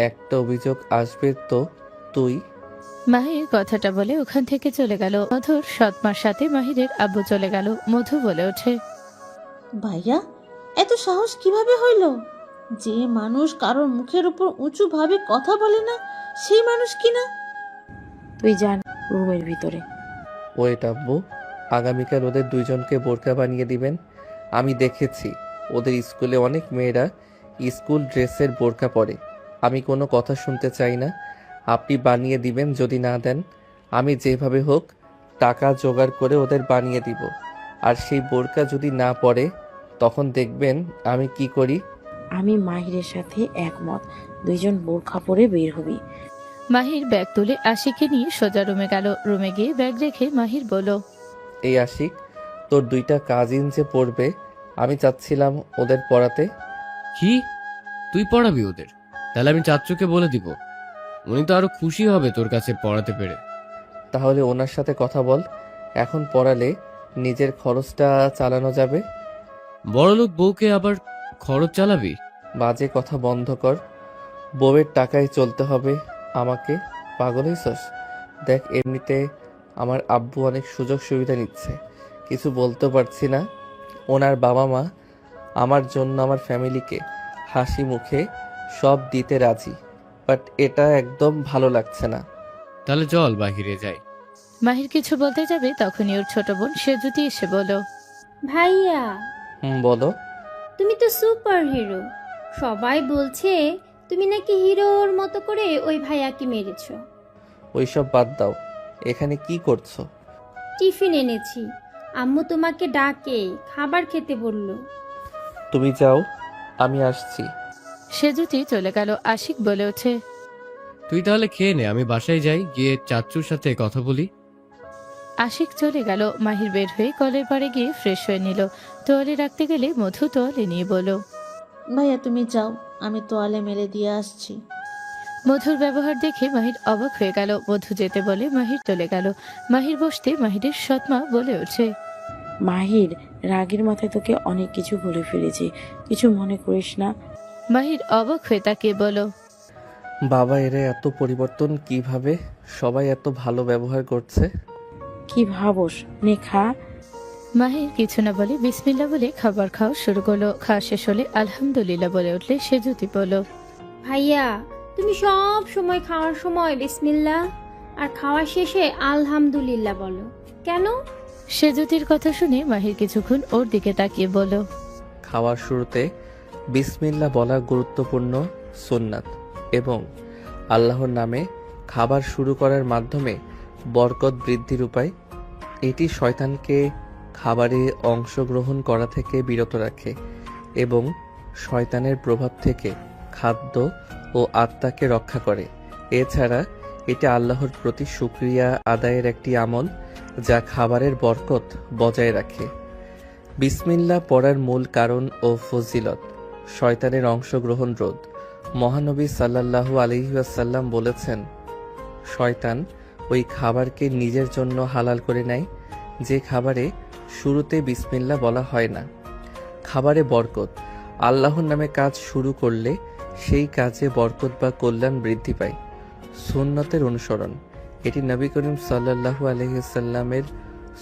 একটা অভিযোগ আসবে তো তুই। মাহির কথাটা বলে ওখান থেকে চলে গেল। মধুর সৎমার সাথে মাহিরের আব্বু চলে গেল। মধু বলে ওঠে, ভাইয়া এত সাহস কিভাবে হইল? যে মানুষ কারোর মুখের উপর উঁচু ভাবে কথা বলে না, সেই মানুষ কিনা? তুই যান রুমের ভিতরে। ওয়েট আব্বু, আগামীকাল ওদের দুইজনকে বোরকা বানিয়ে দিবেন। আমি দেখেছি ওদের স্কুলে অনেক মেয়েরা স্কুল ড্রেসের বোরকা পরে। আমি কোনো কথা শুনতে চাই না, আপনি বানিয়ে দিবেন। যদি না দেন আমি যেভাবে হোক টাকা জোগাড় করে ওদের বানিয়ে দিব। আর সেই বোরকা যদি না পরে তখন দেখবেন আমি কি করি। আমি মাহিরের সাথে একমত, দুইজন বোরখা পরে বের হবি। মাহির ব্যাগ তুলে আশিকে নিয়ে সোজা রুমে গেল। রুমে গিয়ে ব্যাগ রেখে মাহির বলল, এই আশিক, তোর 2টা কাজিন যে পড়বে, আমি চাচ্ছিলাম ওদের পড়াতে। কি, তুই পড়াবি ওদের? তাহলে আমি চাচ্চুকে বলে দিব, উনি তো আরো খুশি হবে তোর কাছে পড়াতে পেরে। তাহলে ওনার সাথে কথা বল, এখন পড়ালে নিজের খরচটা চালানো যাবে। বড়লোক বউকে আবার খরচ চালাবি? বাজে কথা বন্ধ কর। বউয়ের টাকায় চলতে হবে আমাকে? পাগল হইছস? দেখ, এমনিতে আমার আব্বু অনেক সুযোগ সুবিধা নিচ্ছে, কিছু বলতে পারছি না। ওনার বাবা মা আমার জন্য আমার ফ্যামিলিকে হাসি মুখে সব দিতে রাজি, বাট এটা একদম ভালো লাগছে না। তাহলে চল বাহিরে যাই। মাহির কিছু বলতে যাবে তখনই ওর ছোট বোন সেজুতি এসে বলল, ভাইয়া, বলো। তুমি তো সুপার হিরো। সবাই বলছে তুমি নাকি হিরোর মতো করে ওই ভাইয়াকে মেরেছো। ওইসব বাদ দাও, এখানে কি করছো? টিফিন এনেছি, আম্মু তোমাকে ডাকে, খাবার খেতে বলল। তুমি যাও, আমি আসছি। সেজুতি চলে গেল। আশিক বলে ওঠে, তুই তাহলে খেয়ে নে, আমি বাসায় যাই, গিয়ে চাচ্চুর সাথে কথা বলি। আশিক চলে গেল। মাহির বের হয়ে কলের পাড়ে গিয়ে ফ্রেশ হয়ে নিল। তোয়ালে রাখতে গেলে মধু তোয়ালে নিয়ে বলল, ভাইয়া তুমি যাও, আমি তোয়ালে মেলে দিয়ে আসছি। মধুর ব্যবহার দেখে মাহির অবাক হয়ে গেল। মধু যেতে বলে মাহির চলে গেল। মাহির বসতে মাহিরের সৎমা বলে ওঠে, মাহির, রাগের মাথায় তোকে অনেক কিছু বলে ফেলেছি, কিছু মনে করিস না। মাহির অবাক হয়ে তাকিয়ে বলল, বাবা, এরা এত পরিবর্তন কিভাবে? সবাই এত ভালো ব্যবহার করছে। কি ভাবস? নে খা। মাহির কিছু না বলে বিসমিল্লাহ বলে খাবার খাওয়া শুরু করলো। খাওয়া শেষ হলে আলহামদুলিল্লাহ বলে উঠলে সেজুতি বলল, ভাইয়া, তুমি সব সময় খাওয়ার সময় বিসমিল্লাহ আর খাওয়া শেষে আলহামদুলিল্লাহ বলো কেন? সেজুতির কথা শুনে মাহির কিছুক্ষণ ওর দিকে তাকিয়ে বলল, খাওয়ার শুরুতে বিসমিল্লাহ বলা গুরুত্বপূর্ণ সুন্নাত, এবং আল্লাহর নামে খাবার শুরু করার মাধ্যমে বরকত বৃদ্ধির উপায়। এটি শয়তানকে খাবারে অংশগ্রহণ করা থেকে বিরত রাখে এবং শয়তানের প্রভাব থেকে খাদ্য ও আত্মাকে রক্ষা করে। এছাড়া এটা আল্লাহর প্রতি শুকরিয়া আদায়ের একটি আমল, যা খাবারের বরকত বজায় রাখে। বিসমিল্লাহ পড়ার মূল কারণ ও ফজিলত: শয়তানের অংশগ্রহণ রোধ। মহানবী সাল্লাল্লাহু আলাইহি ওয়াসাল্লাম বলেছেন, শয়তান ওই খাবারকে নিজের জন্য হালাল করে নেয় যে খাবারে শুরুতে বিসমিল্লাহ বলা হয় না। খাবারে বরকত: আল্লাহর নামে কাজ শুরু করলে সেই কাজে বরকত বা কল্যাণ বৃদ্ধি পায়। সুন্নতের অনুসরণ: এটি নবী করিম সাল্লাল্লাহু আলাইহি ওয়াসাল্লামের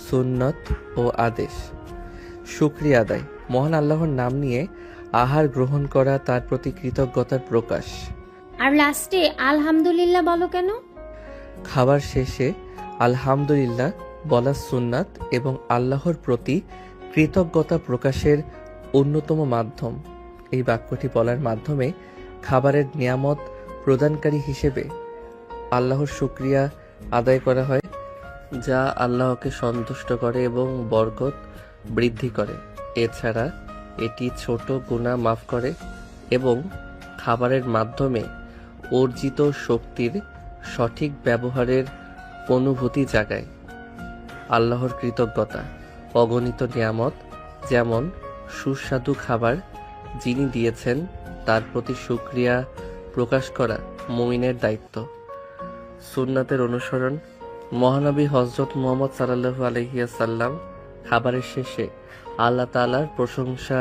সুন্নত ও আদেশ। শুকরিয়া আদায়: মহান আল্লাহর নাম নিয়ে আহার গ্রহণ করা তার প্রতি কৃতজ্ঞতার প্রকাশ। আর লাস্টে আলহামদুলিল্লাহ বলো কেন? খাবার শেষে আলহামদুলিল্লাহ বলা সুন্নাত এবং আল্লাহর প্রতি কৃতজ্ঞতা প্রকাশের অন্যতম মাধ্যম। এই বাক্যটি বলার মাধ্যমে খাবারের নিয়ামত প্রদানকারী হিসেবে আল্লাহর শুকরিয়া আদায় করা হয়, যা আল্লাহকে সন্তুষ্ট করে এবং বরকত বৃদ্ধি করে। এছাড়া এটি ছোট গুনাহ মাফ করে এবং খাবারের মাধ্যমে অর্জিত শক্তির সঠিক ব্যবহারের অনুভূতি জাগায়। আল্লাহর কৃতজ্ঞতা: অগণিত নিয়ামত যেমন সুস্বাদু খাবার যিনি দিয়েছেন তার প্রতি শুকরিয়া প্রকাশ করা মুমিনের দায়িত্ব। সুন্নাতের অনুসরণ: মহানবী হযরত মুহাম্মদ সাল্লাল্লাহু আলাইহি ওয়াসাল্লাম খাবারের শেষে আল্লাহ তাআলার প্রশংসা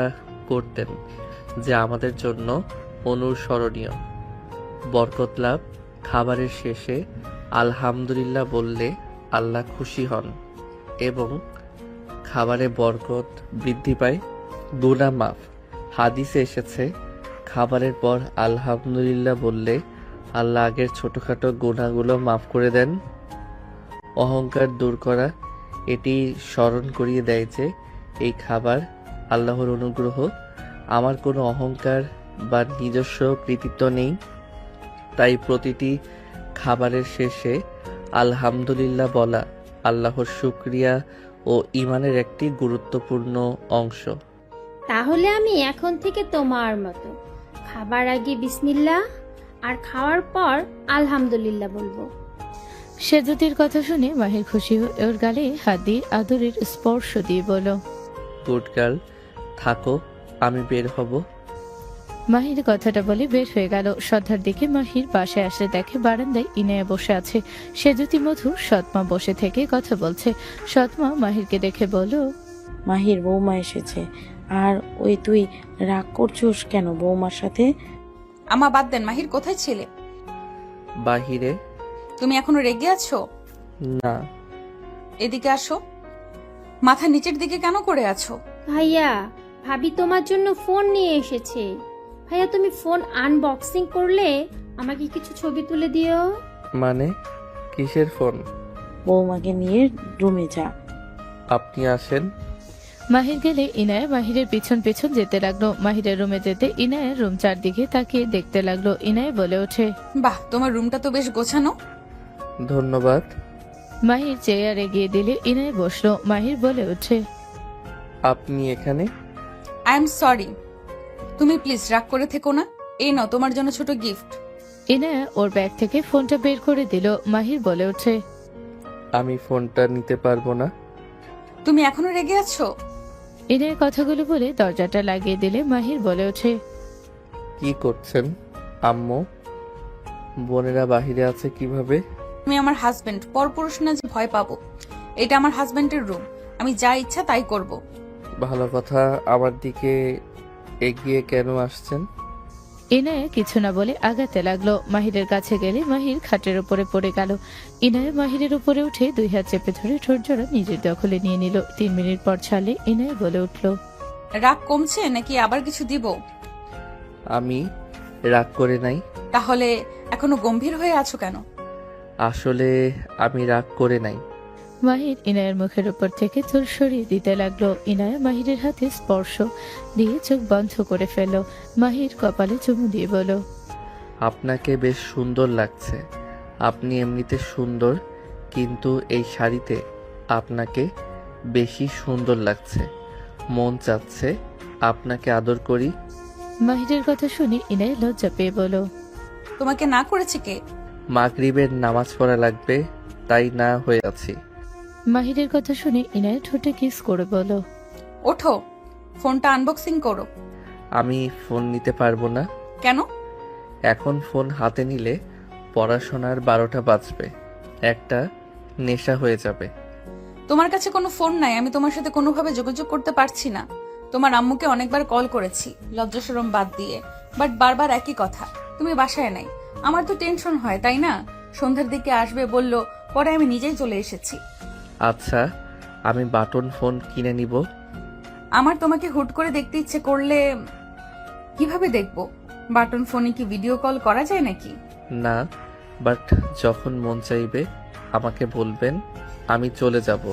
করতেন, যা আমাদের জন্য অনুসরণীয়। বরকত লাভ: খাবারের শেষে আলহামদুলিল্লাহ বললে আল্লাহ খুশি হন এবং খাবারে বরকত বৃদ্ধি পায়। গুনাহ মাফ: হাদিসে এসেছে, খাবারের পর আলহামদুলিল্লাহ বললে আল্লাহ আগের ছোটখাটো গুনাহগুলো মাফ করে দেন। অহংকার দূর করা: এটি স্মরণ করিয়ে দেয় যে এই খাবার আল্লাহর অনুগ্রহ, আমার কোনো অহংকার বা নিজস্ব কৃতিত্ব নেই। তাই প্রতিটি খাবারের শেষে আলহামদুলিল্লাহ বলা আল্লাহর শুকরিয়া ও ঈমানের একটি গুরুত্বপূর্ণ অংশ। তাহলে আমি এখন থেকে তোমার মতো খাবার আগে বিসমিল্লাহ আর খাওয়ার পর আলহামদুলিল্লাহ বলবো। সেজুতির কথা শুনে মাহির খুশি হয়ে ওর গালে হাত দিয়ে আদরের স্পর্শ দিয়ে বলল। গুড গার্ল, থাকো, আমি বের হব। মাহির কথাটা বলে বের হয়ে গেল। সন্ধ্যার দিকে মাহির বাসায় আসে দেখে বারান্দায় ইনায়া বসে আছে। সেজুতি মধু সৎমা বসে থেকে কথা বলছে। সৎমা মাহিরকে দেখে বলল, মাহির বৌমা এসেছে। আর ওই তুই রাগ করছিস কেন বৌমার সাথে? আমা বাদ দেন, মাহির কোথায় ছিলে? বাহিরে। তুমি এখনো রেগে আছো? না। এদিকে আসো। মাথা নিচের দিকে কেন করে আছো? ভাইয়া, ভাবি তোমার জন্য ফোন নিয়ে এসেছে। ভাইয়া, তুমি ফোন আনবক্সিং করলে আমাকে কিছু ছবি তুলে দিও। মানে কিসের ফোন? বৌমাকে নিয়ে রুমে যা। আপনি আসেন। মাহির গেলে ইনায়া মাহিরের পিছন পিছন যেতে লাগলো। মাহিরের রুমে যেতে ইনায়ার রুম চারদিকে তাকিয়ে দেখতে লাগলো। ইনায়া বলে ওঠে, বাহ, তোমার রুমটা তো বেশ গোছানো। ধন্যবাদ। মাহির চেয়ারে গিয়ে দিলে ইনায়া বসলো। মাহির বলে ওঠে, আপনি এখানে? I am sorry. তুমি প্লিজ রাগ করে থেকো না। এই নাও তোমার জন্য ছোট গিফট। ইনায়া ওর ব্যাগ থেকে ফোনটা বের করে দিল। মাহির বলে ওঠে, আমি ফোনটা নিতে পারবো না। তুমি এখনো রেগে আছো? ইনায়ের কথাগুলো বলে দরজাটা লাগিয়ে দিলে মাহির বলে ওঠে, কি করছেন আম্মু? বোনেরা বাহিরে আছে কিভাবে? তুমি আমার হাজবেন্ড, পরপুরুষ না যে ভয় পাবো। এটা আমার হাজবেন্ডের রুম, আমি যা ইচ্ছা তাই করব। ভালো কথা, আমার দিকে এগিয়ে কেন আসছেন? ইনায়া কিছু না বলে আগাতে লাগলো। মাহিরের কাছে গেলে মাহির খাটের উপরে পড়ে গেল। ইনায়া মাহিরের উপরে উঠে দুই হাত চেপে ধরে ঠোঁট জোড়া নিজের দখলে নিয়ে নিল। 3 মিনিট পর ছাড়লে ইনায়া বলে উঠল, রাগ কমছে নাকি আবার কিছু দিব? আমি রাগ করে নাই। তাহলে এখনো গম্ভীর হয়ে আছো কেন? আসলে আমি রাগ করে নাই। মাহির ইনায়ের মুখের উপর থেকে চুল সরিয়ে দিতে লাগলো। ইনায়া মাহিরের হাতে স্পর্শ দিয়ে চোখ বন্ধ করে ফেলল। মাহির কপালে চুমু দিয়ে বলল, আপনাকে বেশ সুন্দর লাগছে। আপনি এমনিতে সুন্দর, কিন্তু এই শাড়িতে আপনাকে বেশি সুন্দর লাগছে। মন চাচ্ছে আপনাকে আদর করি। মাহিরের কথা শুনে ইনায়া লজ্জা পেয়ে বলল, তোমাকে না করেছে কে? মাগরিবের নামাজ পড়া লাগবে, তাই না হয়ে আছি। মাহিরের কথা শুনে ইনায়া ঠোঁটে কিস করে বলল, ওঠো, ফোনটা আনবক্সিং করো। আমি ফোন নিতে পারবো না। কেন? এখন ফোন হাতে নিলে পড়াশোনার 12টা বাজবে, একটা নেশা হয়ে যাবে। তোমার কাছে কোনো ফোন নাই, আমি তোমার সাথে কোনোভাবে যোগাযোগ করতে পারছি না। তোমার আম্মুকে অনেকবার কল করেছি লজ্জাশরম বাদ দিয়ে, বাট বারবার একই কথা, তুমি বাসায় নাই। আমার তো টেনশন হয়, তাই না? সন্ধ্যার দিকে আসবে বললো, পরে আমি নিজেই চলে এসেছি। আচ্ছা, আমি বাটন ফোন কিনে নিব। আমার তোমাকে হুট করে দেখতে ইচ্ছে করলে কিভাবে দেখবো? বাটন ফোনে কি ভিডিও কল করা যায় নাকি? না, বাট যখন মন চাইবে আমাকে বলবেন, আমি চলে যাব।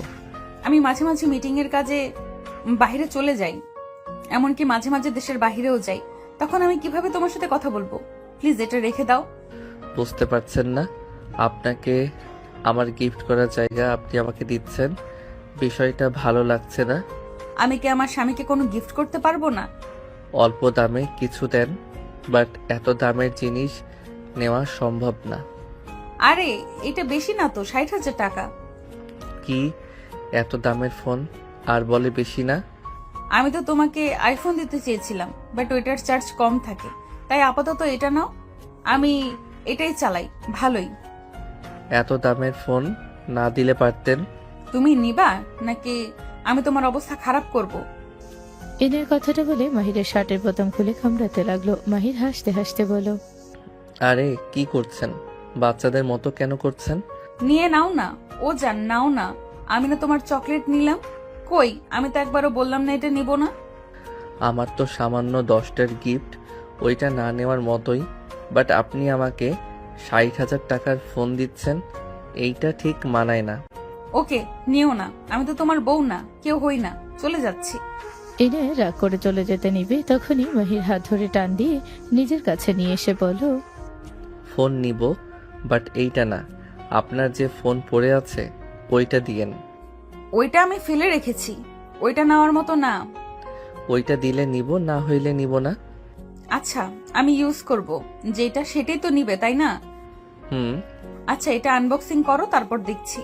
আমি মাঝে মাঝে মিটিং এর কাজে বাইরে চলে যাই, এমনকি মাঝে মাঝে দেশের বাইরেও যাই। তখন আমি কিভাবে তোমার সাথে কথা বলবো? প্লিজ এটা রেখে দাও। বুঝতে পারছেন না? আপনাকে আমার গিফট করার জায়গা আপনি আমাকে দিচ্ছেন, বিষয়টা ভালো লাগছে না। আমি কি আমার স্বামীকে কোনো গিফট করতে পারবো না? অল্প দামে কিছু দেন, বাট এত দামের জিনিস নেওয়া সম্ভব না। আরে এটা বেশি না তো, 60,000 টাকা। কি এত দামের ফোন আর বলে বেশি না? আমি তো তোমাকে আইফোন দিতে চেয়েছিলাম, বাট ওইটার চার্জ কম থাকে, তাই আপাতত এটা নাও। আমি এটাই চালাই, ভালোই। এত দামের ফোন না দিলে পারতেন। তুমি নিবা নাকি আমি তোমার অবস্থা খারাপ করব? ইনায়ের কথাটা বলে মাহিরের শার্টের বোতাম খুলে কামড়াতে লাগলো। মাহির হাসতে হাসতে বলল, আরে কি করছেন? বাচ্চাদের মতো কেন করছেন? নিয়ে নাও না। ও জান, নাও না। আমি না তোমার চকলেট নিলাম? কই, আমি তো একবারও বললাম না এটা নিব না। আমার তো সামান্য 10টার গিফট, ওইটা না নেওয়ার মতোই, বাট আপনি আমাকে 60,000 টাকার ফোন দিচ্ছেন, এইটা ঠিক মানায় না। ওকে, নিও না। আমি তো তোমার বউ না, কেউ হই না। চলে যাচ্ছি। ইনায়া রাগ করে চলে যেতে নিবে, তখনই মাহির হাত ধরে টান দিয়ে নিজের কাছে নিয়ে এসে বলল, ফোন নিব, বাট এইটা না। আপনার যে ফোন পড়ে আছে ওইটা দিয়েন। ওইটা আমি ফেলে রেখেছি, ওইটা নেওয়ার মতো না। ওইটা দিলে নিব, না হইলে নিব না। আচ্ছা, আমি ইউজ করব, যেটা সেটাই তো নিবে, তাই না? হুম। আচ্ছা, এটা আনবক্সিং করো, তারপর দেখছি।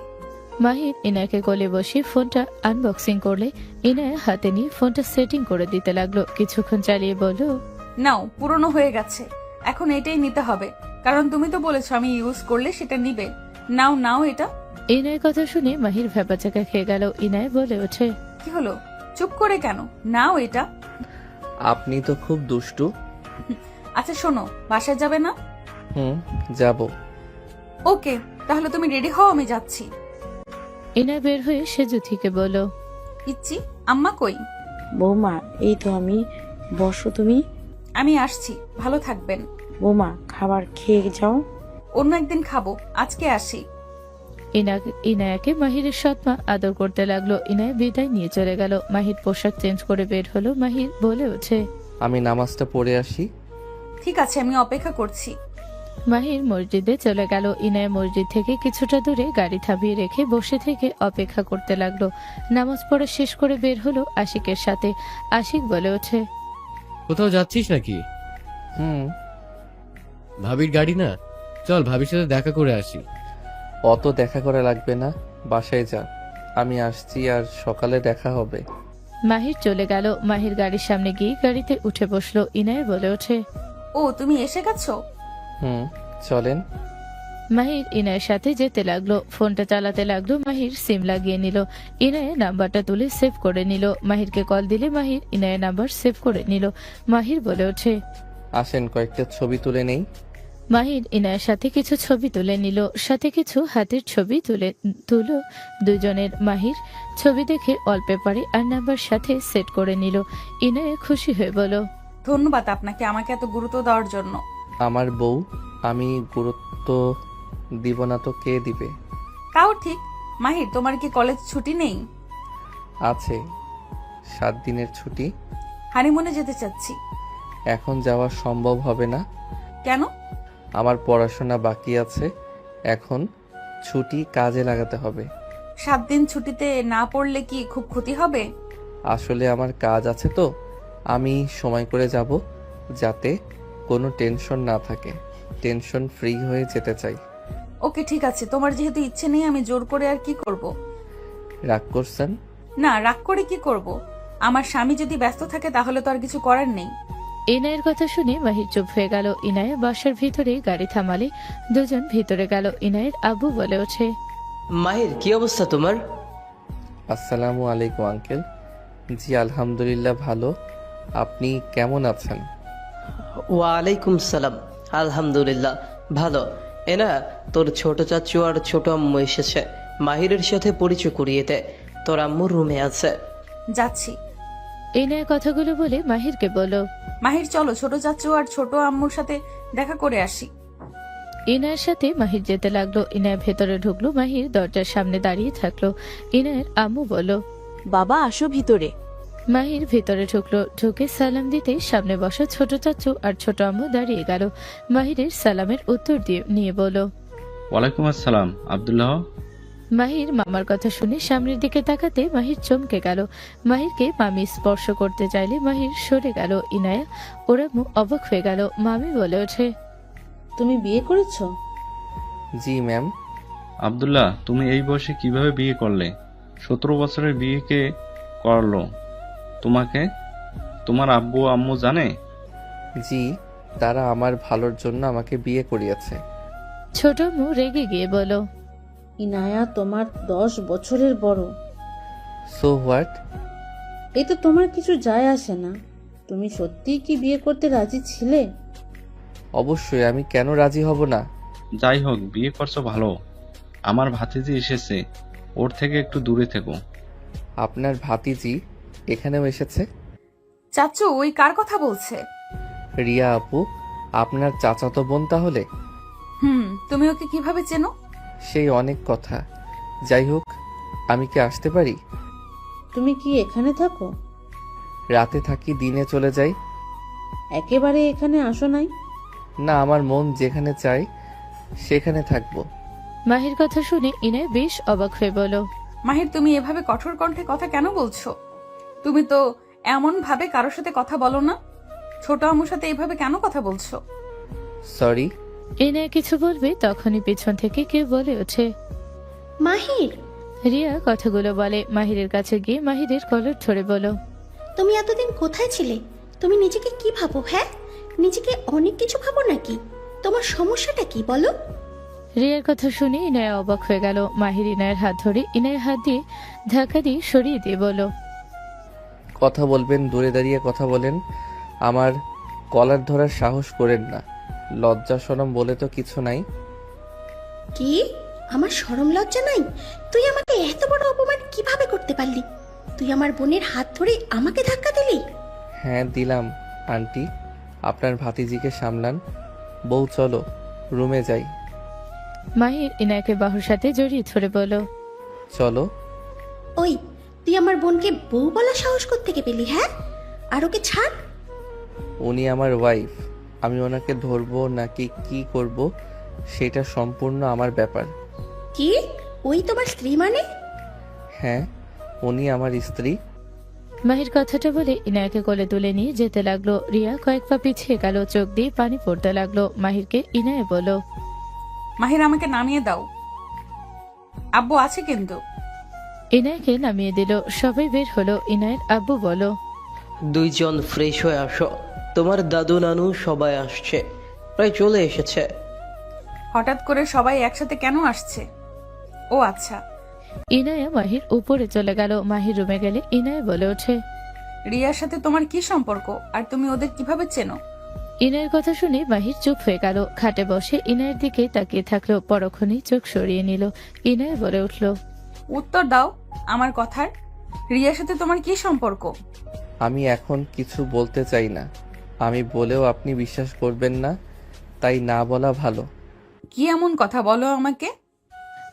মাহির ইনায়াকে কোলে বসিয়ে ফোনটা আনবক্সিং করলে ইনায়া হাতে নিয়ে ফোনটা সেটিং করে দিতে লাগলো। কিছুক্ষণ চালিয়ে বলল, নাও, পুরনো হয়ে গেছে, এখন এটাই নিতে হবে, কারণ তুমি তো বলেছো আমি ইউজ করলে সেটা নিবে। নাও নাও এটা। ইনায়ের কথা শুনে মাহির ভ্যাপাচাকা খেয়ে গেল। ইনায়া বলে ওঠে, কি হলো, চুপ করে কেন? নাও এটা। আপনি তো খুব দুষ্টু। আচ্ছা শোনো, বাসায় যাবে না? হুম, যাব। ওকে, তাহলে তুমি রেডি হও, আমি যাচ্ছি। ইনায়া বের হয়ে সেজু থেকে বলল, ইচ্ছি, আম্মা কই? বৌমা, এই তো আমি। বসো তুমি। আমি আসছি, ভালো থাকবেন। বৌমা, খাবার খেয়ে যাও। অন্য একদিন খাবো, আজকে আসি। ইনায়াকে মাহিরের সৎমা আদর করতে লাগলো। ইনায়া বিদায় নিয়ে চলে গেল। মাহির পোশাক চেঞ্জ করে বের হলো। মাহির বলে ওঠে, আমি নামাজটা পড়ে আসি। ঠিক আছে, আমি অপেক্ষা করছি। মাহির মসজিদে চলে গেল। ইনায়া মসজিদ থেকে কিছুটা দূরে গাড়ি থামিয়ে রেখে বসে থেকে অপেক্ষা করতে লাগলো। নামাজ পড়া শেষ করে বের হলো আশিকের সাথে। আশিক বলে ওঠে, কোথাও যাচ্ছিস নাকি? হুম। ভাবির গাড়ি না, চল ভাবির সাথে দেখা করে আসি। অত দেখা করা লাগবে না, বাসায় যা, আমি আসছি, আর সকালে দেখা হবে। মাহির চলে গেল। মাহির গাড়ির সামনে গিয়ে গাড়িতে উঠে বসলো। ইনায়া বলে ওঠে, ও, তুমি এসে গেছো? হুম, চলেন। মাহির ইনায়ের সাথে যেতে লাগলো। ফোনটা চালাতে লাগলো। মাহির সিম লাগিয়ে নিল। ইনায়া নাম্বারটা তুলে সেভ করে নিল। মাহিরকে কল দিলে মাহির ইনায়ের নাম্বার সেভ করে নিল। মাহির বলে ওঠে, আসেন কয়েকটা ছবি তুলে নেই। মাহির ইনায়ের সাথে কিছু ছবি তুলে নিল, সাথে কিছু হাতের ছবি তুলো দুজনের। মাহির ছবি দেখে ওয়ালপেপারে আর নাম্বার সাথে সেট করে নিল। ইনায়া খুশি হয়ে বলল, ধন্যবাদ আপনাকে আমাকে এত গুরুত্ব দেওয়ার জন্য। আমার বউ, আমি গুরুত্ব দিব না তো কে দিবে? তাও ঠিক। মাহির, তোমার কি কলেজ ছুটি নেই? আছে, 7 দিনের ছুটি। হানিমুনে যেতে চাচ্ছি। এখন যাওয়া সম্ভব হবে না, কেন? আমার পড়াশোনা বাকি আছে। এখন ছুটি কাজে লাগাতে হবে। 7 দিন ছুটিতে না পড়লে কি খুব ক্ষতি হবে? আসলে আমার কাজ আছে তো, আমি সময় করে যাব, যাতে কোনো টেনশন না থাকে। টেনশন ফ্রি হয়ে যেতে চাই। ওকে, ঠিক আছে, তোমার যেহেতু ইচ্ছে নেই, আমি জোর করে আর কি করব? রাগ করছেন? না, রাগ করে কি করব? আমার স্বামী যদি ব্যস্ত থাকে তাহলে তো আর কিছু করার নেই। ইনায়ের কথা শুনে মাহির চুপ হয়ে গেল। ইনায়া বাসার ভিতরে গাড়ি থামালে দুজন ভিতরে গেল। ইনায়ের আব্বু বলে ওঠে, মাহির, কি অবস্থা তোমার? আসসালামু আলাইকুম আঙ্কেল। জি আলহামদুলিল্লাহ ভালো, আপনি কেমন আছেন? ওয়ালাইকুম সালাম। আলহামদুলিল্লাহ ভালো। এনা, তোর ছোট চাচু আর ছোট আম্মু এসেছে, মাহিরের সাথে পরিচয় করিয়ে দে। তোর আম্মু রুমে আছে। যাচ্ছি। ইনায়া কথাগুলো বলে মাহিরকে বলল, মাহির চলো, ছোট চাচু আর ছোট আম্মুর সাথে দেখা করে আসি। ইনায়ের সাথে মাহির যেতে লাগলো। ইনায়া ভেতরে ঢুকলো। মাহির দরজার সামনে দাঁড়িয়ে থাকলো। ইনায়ের আম্মু বলল, বাবা আসো ভিতরে। মাহির ভিতরে ঢুকলো। ঢুকে সালাম দিতে সামনে বসা ছোট চাচু আর ছোট আম্মু দাঁড়িয়ে গেল। মাহিরের সালামের উত্তর নিয়ে বলল, ওয়ালাইকুম আসসালাম আব্দুল্লাহ। মাহির মামার কথা শুনে সামনের দিকে তাকাতে মাহির চমকে গেল। মাহিরকে মামি স্পর্শ করতে চাইলে মাহির সরে গেল। ইনায়া ওরা অবাক হয়ে গেল। মামি বলে ওঠে, তুমি বিয়ে করেছো? জি ম্যাম। আব্দুল্লাহ, তুমি এই বয়সে কিভাবে বিয়ে করলে? 17 বছরের বিয়ে কে করলো তোমাকে? তোমার আব্বু আম্মু জানে? জি, তারা আমার ভালোর জন্য আমাকে বিয়ে করিয়েছে। ছোট আম্মু রেগে গিয়ে বলল, ইনায়া তোমার 10 বছরের বড়। So what? এতে তোমার কিছু যায় আসে না। তুমি সত্যিই কি বিয়ে করতে রাজি ছিলে? অবশ্যই, আমি কেন রাজি হব না? যাই হোক, বিয়ে করছো ভালো। আমার ভাতিজি এসেছে, ওর থেকে একটু দূরে থেকো। আপনার ভাতিজি এখানেও এসেছে? চাচু, ওই কার কথা বলছে? রিয়া আপু, আপনার চাচাতো বোন তাহলে? তুমি ওকে কিভাবে চেনো? সেই অনেক কথা। যাই হোক, আমি কি আসতে পারি? তুমি কি এখানে থাকো? রাতে থাকি, দিনে চলে যাই। একেবারে এখানে আসো নাই? না, আমার মন যেখানে চাই সেখানে থাকবো। মাহির কথা শুনে ইনায় বেশ অবাক হয়ে বলল, মাহির, তুমি এভাবে কঠোর কণ্ঠে কথা কেন বলছো? তুমি তো এমন ভাবে কারোর সাথে কথা বলো না। ছোট আম্মুর সাথে এভাবে কেন কথা বলছো? সরি, ইনায়া কিছু বলবে তখনই পেছন থেকে কেউ বলে ওঠে, মাহির, রিয়া কথাগুলো বলে মাহিরের কাছে গিয়ে মাহিরের কলার ধরে বলো, তুমি এতদিন কোথায় ছিলে? তুমি নিজেকে কি ভাবো? হ্যাঁ, নিজেকে অনেক কিছু ভাবো নাকি? তোমার সমস্যাটা কি বলো? রিয়ার কথা শুনে ইনায়া অবাক হয়ে গেল। মাহির ইনায়ের হাত ধরে ইনায়ের হাত দিয়ে ধাক্কা দিয়ে সরিয়ে দিয়ে বলল, কথা বলবেন দূরে দাঁড়িয়ে কথা বলেন, আমার কলার ধরার সাহস করেন না। লজ্জা শরম বলে তো কিছু নাই। কি? আমার শরম লজ্জা নাই? তুই আমাকে এত বড় অপমান কিভাবে করতে পারলি? তুই আমার বোনের হাত ধরে আমাকে ধাক্কা দিলি? হ্যাঁ দিলাম আন্টি, আপনার ভাতিজিকে সামলান। বউ চলো রুমে যাই। মাহির ইনায়াকে বাহুর সাথে জড়িয়ে ধরে বলল, চলো। ওই, তুই আমার বোনকে বউ বলা সাহস কোত্থেকে পেলি? হ্যাঁ, আর ওকে ছাড়। উনি আমার ওয়াইফ, আমি ওনাকে ধরবো নাকি কি করব সেটা সম্পূর্ণ আমার ব্যাপার। কি? ওই তোমার স্ত্রী মানে? হ্যাঁ, উনি আমার স্ত্রী। মাহির কথাটা বলে ইনায়াকে কোলে তুলে নিয়ে যেতে লাগলো। রিয়া কয়েক পা পিছিয়ে গেল, চোখ দিয়ে পানি পড়তে লাগলো। মাহিরকে ইনায়া বলল, মাহির আমাকে নামিয়ে দাও, আব্বু আছে কিন্তু। ইনায়াকে নামিয়ে দিল। সবাই বের হলো। ইনায়ের আব্বু বলো, দুইজন ফ্রেশ হয়ে আসো, তোমার দাদু নানু সবাই আসছে, প্রায় চলে এসেছে। হঠাৎ করে সবাই একসাথে কেন আসছে? ও আচ্ছা। ইনায়া মাহির উপরে চলে গেল। মাহির রুমে গেলে ইনায়া বলে ওঠে, রিয়ার সাথে তোমার কি সম্পর্ক আর তুমি ওদের কিভাবে চেনো? ইনায়ের কথা শুনে মাহির চুপ হয়ে গেল। খাটে বসে ইনায়ের দিকে তাকিয়ে থাকলো। পরক্ষণেই চোখ সরিয়ে নিল। ইনায়া বলে উঠল, উত্তর দাও আমার কথার। রিয়ার সাথে তোমার কি সম্পর্ক? আমি এখন কিছু বলতে চাই না, আমি বলেও আপনি বিশ্বাস করবেন না, তাই না বলা ভালো। কি এমন কথা বলো আমাকে?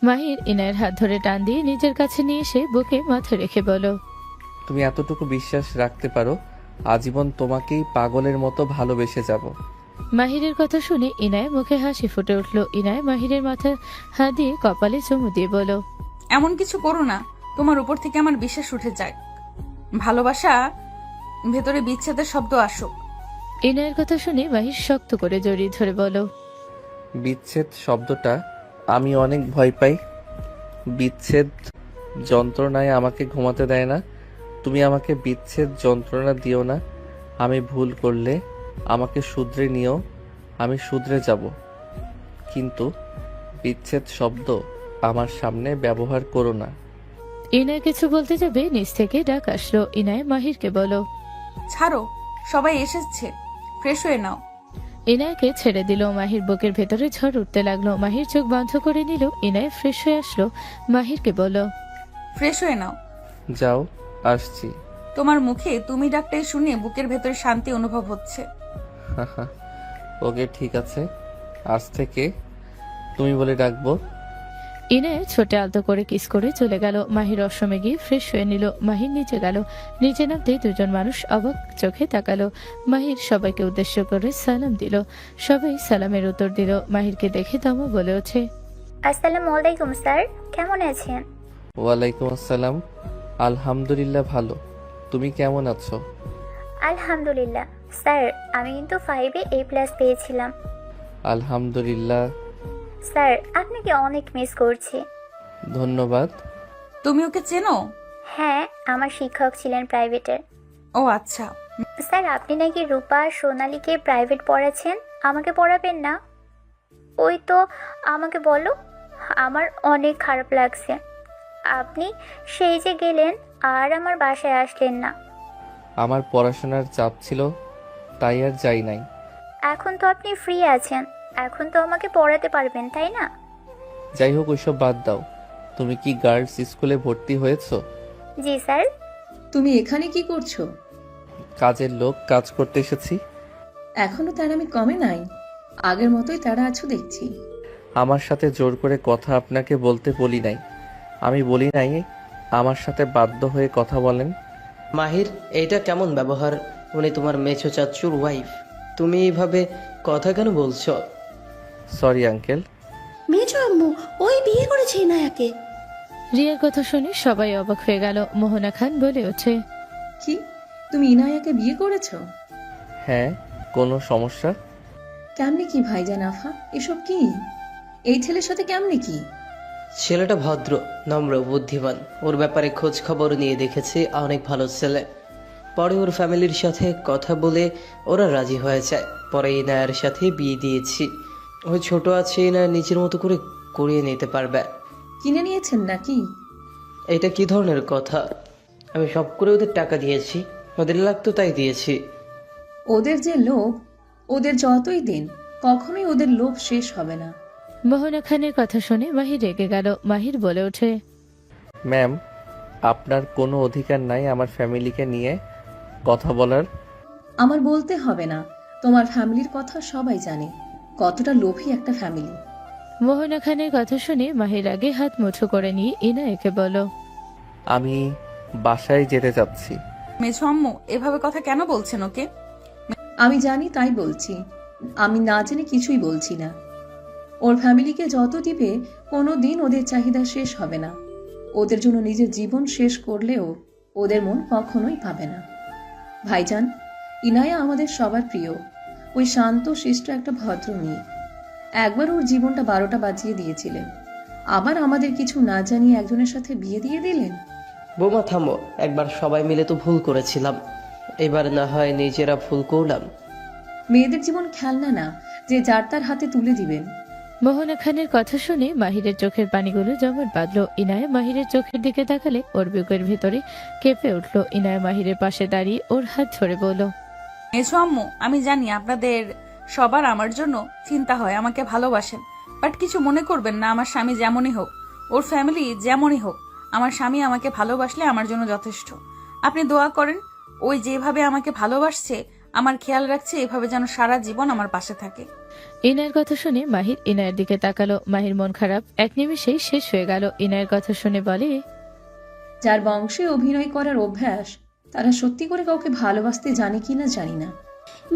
মাহির ইনায়ের হাত ধরে টান দিয়ে নিজের কাছে নিয়ে এসে বুকে মাথা রেখে বলো, তুমি এতটুকু বিশ্বাস রাখতে পারো, আজীবন তোমাকেই পাগলের মতো ভালোবেসে যাব। মাহিরের কথা শুনে ইনায় মুখে হাসি ফুটে উঠল। ইনায় মাহিরের মাথা হাত দিয়ে কপালে চুমু দিয়ে বলো, এমন কিছু করো না, তোমার উপর থেকে আমার বিশ্বাস উঠে যায়। ভালোবাসা ভেতরে বিচ্ছেদের শব্দ আসুক। ইনায়ের কথা শুনে মাহির শক্ত করে জড়িয়ে ধরে বলো, বিচ্ছেদ শব্দটা আমি অনেক ভয় পাই। বিচ্ছেদ যন্ত্রণায় আমাকে ঘুমাতে দেয় না। তুমি আমাকে বিচ্ছেদ যন্ত্রণা দিও না। আমি ভুল করলে আমাকে শুধরে নিও, আমি শুধরে যাব, কিন্তু বিচ্ছেদ শব্দ আমার সামনে ব্যবহার করো না। ইনায় কিছু বলতে যাবে নিচ থেকে ডাক আসলো। ইনায় মাহিরকে বলো, ছাড়ো, সবাই এসেছে, ফ্রেশ হয়ে নাও। ইনায়কে ছেড়ে দিল। মাহির বুকের ভেতরে ঝড় উঠতে লাগলো। মাহির চোখ বন্ধ করে নিল। ইনায় ফ্রেশ হয়ে আসলো। মাহিরকে বলল, ফ্রেশ হয়ে নাও। যাও, আসছি। তোমার মুখে তুমি ডাকটাই শুনে বুকের ভেতরে শান্তি অনুভব হচ্ছে। ওকে ঠিক আছে, আজ থেকে তুমি বলে ডাকবো। ইনায় ছোটে আলতো করে কিস করে চলে গেল। মাহির অসমে গিয়ে ফ্রেশ হয়ে নিল। মাহির নিচে গেল। নিচে নামতে দুজন মানুষ অবাক চোখে তাকালো। মাহির সবাইকে উদ্দেশ্য করে সালাম দিল। সবাই সালামের উত্তর দিল। মাহিরকে দেখে তমা বলে ওঠে, আসসালামু আলাইকুম স্যার, কেমন আছেন? ওয়ালাইকুম আসসালাম, আলহামদুলিল্লাহ ভালো। তুমি কেমন আছো? আলহামদুলিল্লাহ স্যার, আমি কিন্তু 5-এ A+ পেয়েছিলাম। আলহামদুলিল্লাহ। স্যার, আপনাকে অনেক মিস করছি। ধন্যবাদ। তুমি ওকে চেনো? হ্যাঁ, আমার শিক্ষক ছিলেন প্রাইভেটের। ও আচ্ছা। স্যার, আপনি নাকি রূপা আর সোনালীকে প্রাইভেট পড়াচ্ছেন, আমাকে পড়াবেন না? ওই তো, আমাকে বলো। আমার অনেক খারাপ লাগছে, আপনি সেই যে গেলেন আর আমার বাসায় আসলেন না। আমার পড়াশোনার চাপ ছিল, তাই আর যাই নাই। এখন তো আপনি ফ্রি আছেন, এখন তো আমাকে পড়াতে পারবেন, তাই না? যাই হোক, ওইসব বাদ দাও। তুমি কি গার্লস স্কুলে ভর্তি হয়েছো? জি স্যার। তুমি এখানে কি করছো? কাজের লোক, কাজ করতে এসেছি। এখনো তার আমি কমে নাই, আগের মতোই তারা আছো দেখছি। আমার সাথে জোর করে কথা আপনাকে বলতে বলি নাই, আমি বলি নাই আমার সাথে বাধ্য হয়ে কথা বলেন। মাহির, এইটা কেমন ব্যবহার? উনি তোমার মেছো চাচুর ওয়াইফ, তুমি এইভাবে কথা কেন বলছো? Sorry uncle. মেজো আম্মু ওই বিয়ে করেছে ইনায়াকে। রিয়ার কথা শুনে সবাই অবাক হয়ে গেল। মোহনা খান বলে ওঠে, কি, তুমি ইনায়াকে বিয়ে করেছো? হ্যাঁ, কোনো সমস্যা? কেমনে কি ভাইজান আফা, এসব কি? এই ছেলের সাথে কেমনে কি? ছেলেটা ভদ্র, নম্র, বুদ্ধিমান। ওর ব্যাপারে খোঁজ খবর নিয়ে দেখেছি, অনেক ভালো ছেলে। পরে ওর ফ্যামিলির সাথে কথা বলে ওরা রাজি হয়ে যায়। পরে ইনায়ার সাথে বিয়ে দিয়েছি। ওই ছোট আছে, ইনায়া নিজের মতো করে করিয়ে নিতে পারবে। কিনে নিয়েছেন নাকি? এটা কি ধরনের কথা? আমি সব করে ওদের টাকা দিয়েছি, ওদের লাগতো তাই দিয়েছি। ওদের যে লোভ, ওদের যতই দিন কখনোই ওদের লোভ শেষ হবে না। মোহনা খানের কথা শুনে মাহির রেগে গেল। মাহির বলে ওঠে, ম্যাম, আপনার কোনো অধিকার নাই আমার ফ্যামিলিকে নিয়ে কথা বলার। আমার বলতে হবে না, তোমার ফ্যামিলির কথা সবাই জানে, কতটা লোভী একটা ফ্যামিলি। মোহনা খানের কথা শুনে মাহির আগে হাত মুঠো করে নিয়ে ইনায়াকে বলো, আমি বাসায় যেতে চাচ্ছি। মেঝো আম্মু এভাবে কথা কেন বলছেন ওকে? আমি জানি তাই বলছি, আমি না জেনে কিছুই বলছি না। ওর ফ্যামিলিকে যত দিবে কোনো দিন ওদের চাহিদা শেষ হবে না। ওদের জন্য নিজের জীবন শেষ করলেও ওদের মন কখনোই পাবে না। ভাইজান, ইনায়া আমাদের সবার প্রিয়। ওই শান্ত শিষ্ট একটা ভদ্র মেয়ে। একবার ওর জীবনটা 12টা বাজিয়ে দিয়েছিলেন, আবার আমাদের কিছু না জানিয়ে একজনের সাথে বিয়ে দিয়ে দিলেন। বোমা থামো, একবার সবাই মিলে তো ভুল করেছিলাম, এবার না হয় নিজেরা ভুল করলাম। মেয়েদের জীবন খেলনা না যে যার তার হাতে তুলে দিবেন। মোহনা খানের কথা শুনে মাহিরের চোখের পানিগুলো জমাট বাঁধলো। ইনায়া মাহিরের চোখের দিকে তাকালে ওর বুকের ভিতরে কেঁপে উঠলো। ইনায়া মাহিরের পাশে দাঁড়িয়ে ওর হাত ধরে বলল, মেঝো আম্মু, আমি জানি আপনাদের সবার আমার জন্য চিন্তা হয়, আমাকে ভালোবাসেন, বাট কিছু মনে করবেন না। আমার স্বামী যেমনই হোক, ওর ফ্যামিলি যেমনই হোক, আমার স্বামী আমাকে ভালোবাসলে আমার জন্য যথেষ্ট। আপনি দোয়া করেন, ওই যেভাবে আমাকে ভালোবাসছে, আমার খেয়াল রাখছে, এভাবে যেন সারা জীবন আমার পাশে থাকে। ইনায়ের কথা শুনে মাহির ইনায়ের দিকে তাকালো। মাহির মন খারাপ এক নিমেষেই শেষ হয়ে গেল। ইনায়ের কথা শুনে বলে, যার বংশে অভিনয় করার অভ্যাস, তারা সত্যি করে কাউকে ভালোবাসতে জানে কিনা জানি না।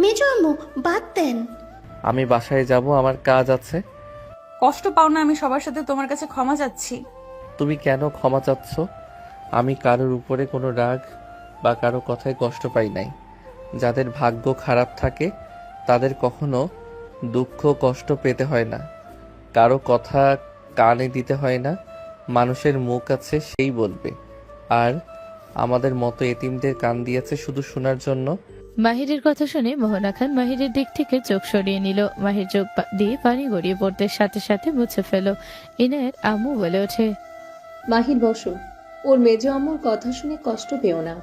মেজো আম্মু বাদ দেন। আমি বাসায় যাব, আমার কাজ আছে। কষ্ট পাও না, আমি সবার সাথে তোমার কাছে ক্ষমা চাচ্ছি। তুমি কেন ক্ষমা চাচ্ছ? আমি কারোর উপরে কোনো রাগ বা কারো কথায় কষ্ট পাই নাই। যাদের ভাগ্য খারাপ থাকে তাদের কখনো দুঃখ কষ্ট পেতে হয় না, কারো কথা কানে দিতে হয় না। মানুষের মুখ আছে, সেই বলবে। আর আমাদের মতো এতিমদের কান দিয়েছে শুধু শোনার জন্য। মাহিরের কথা শুনে মোহনা খান মাহিরের দিক থেকে চোখ সরিয়ে নিল। মাহির চোখ দিয়ে পানি গড়িয়ে পড়তে সাথে সাথে মুছে ফেল। ইনায়ের আম্মু বলে ওঠে, মাহির বসো, ওর মেজো আম্মুর কথা শুনে কষ্ট পেও না।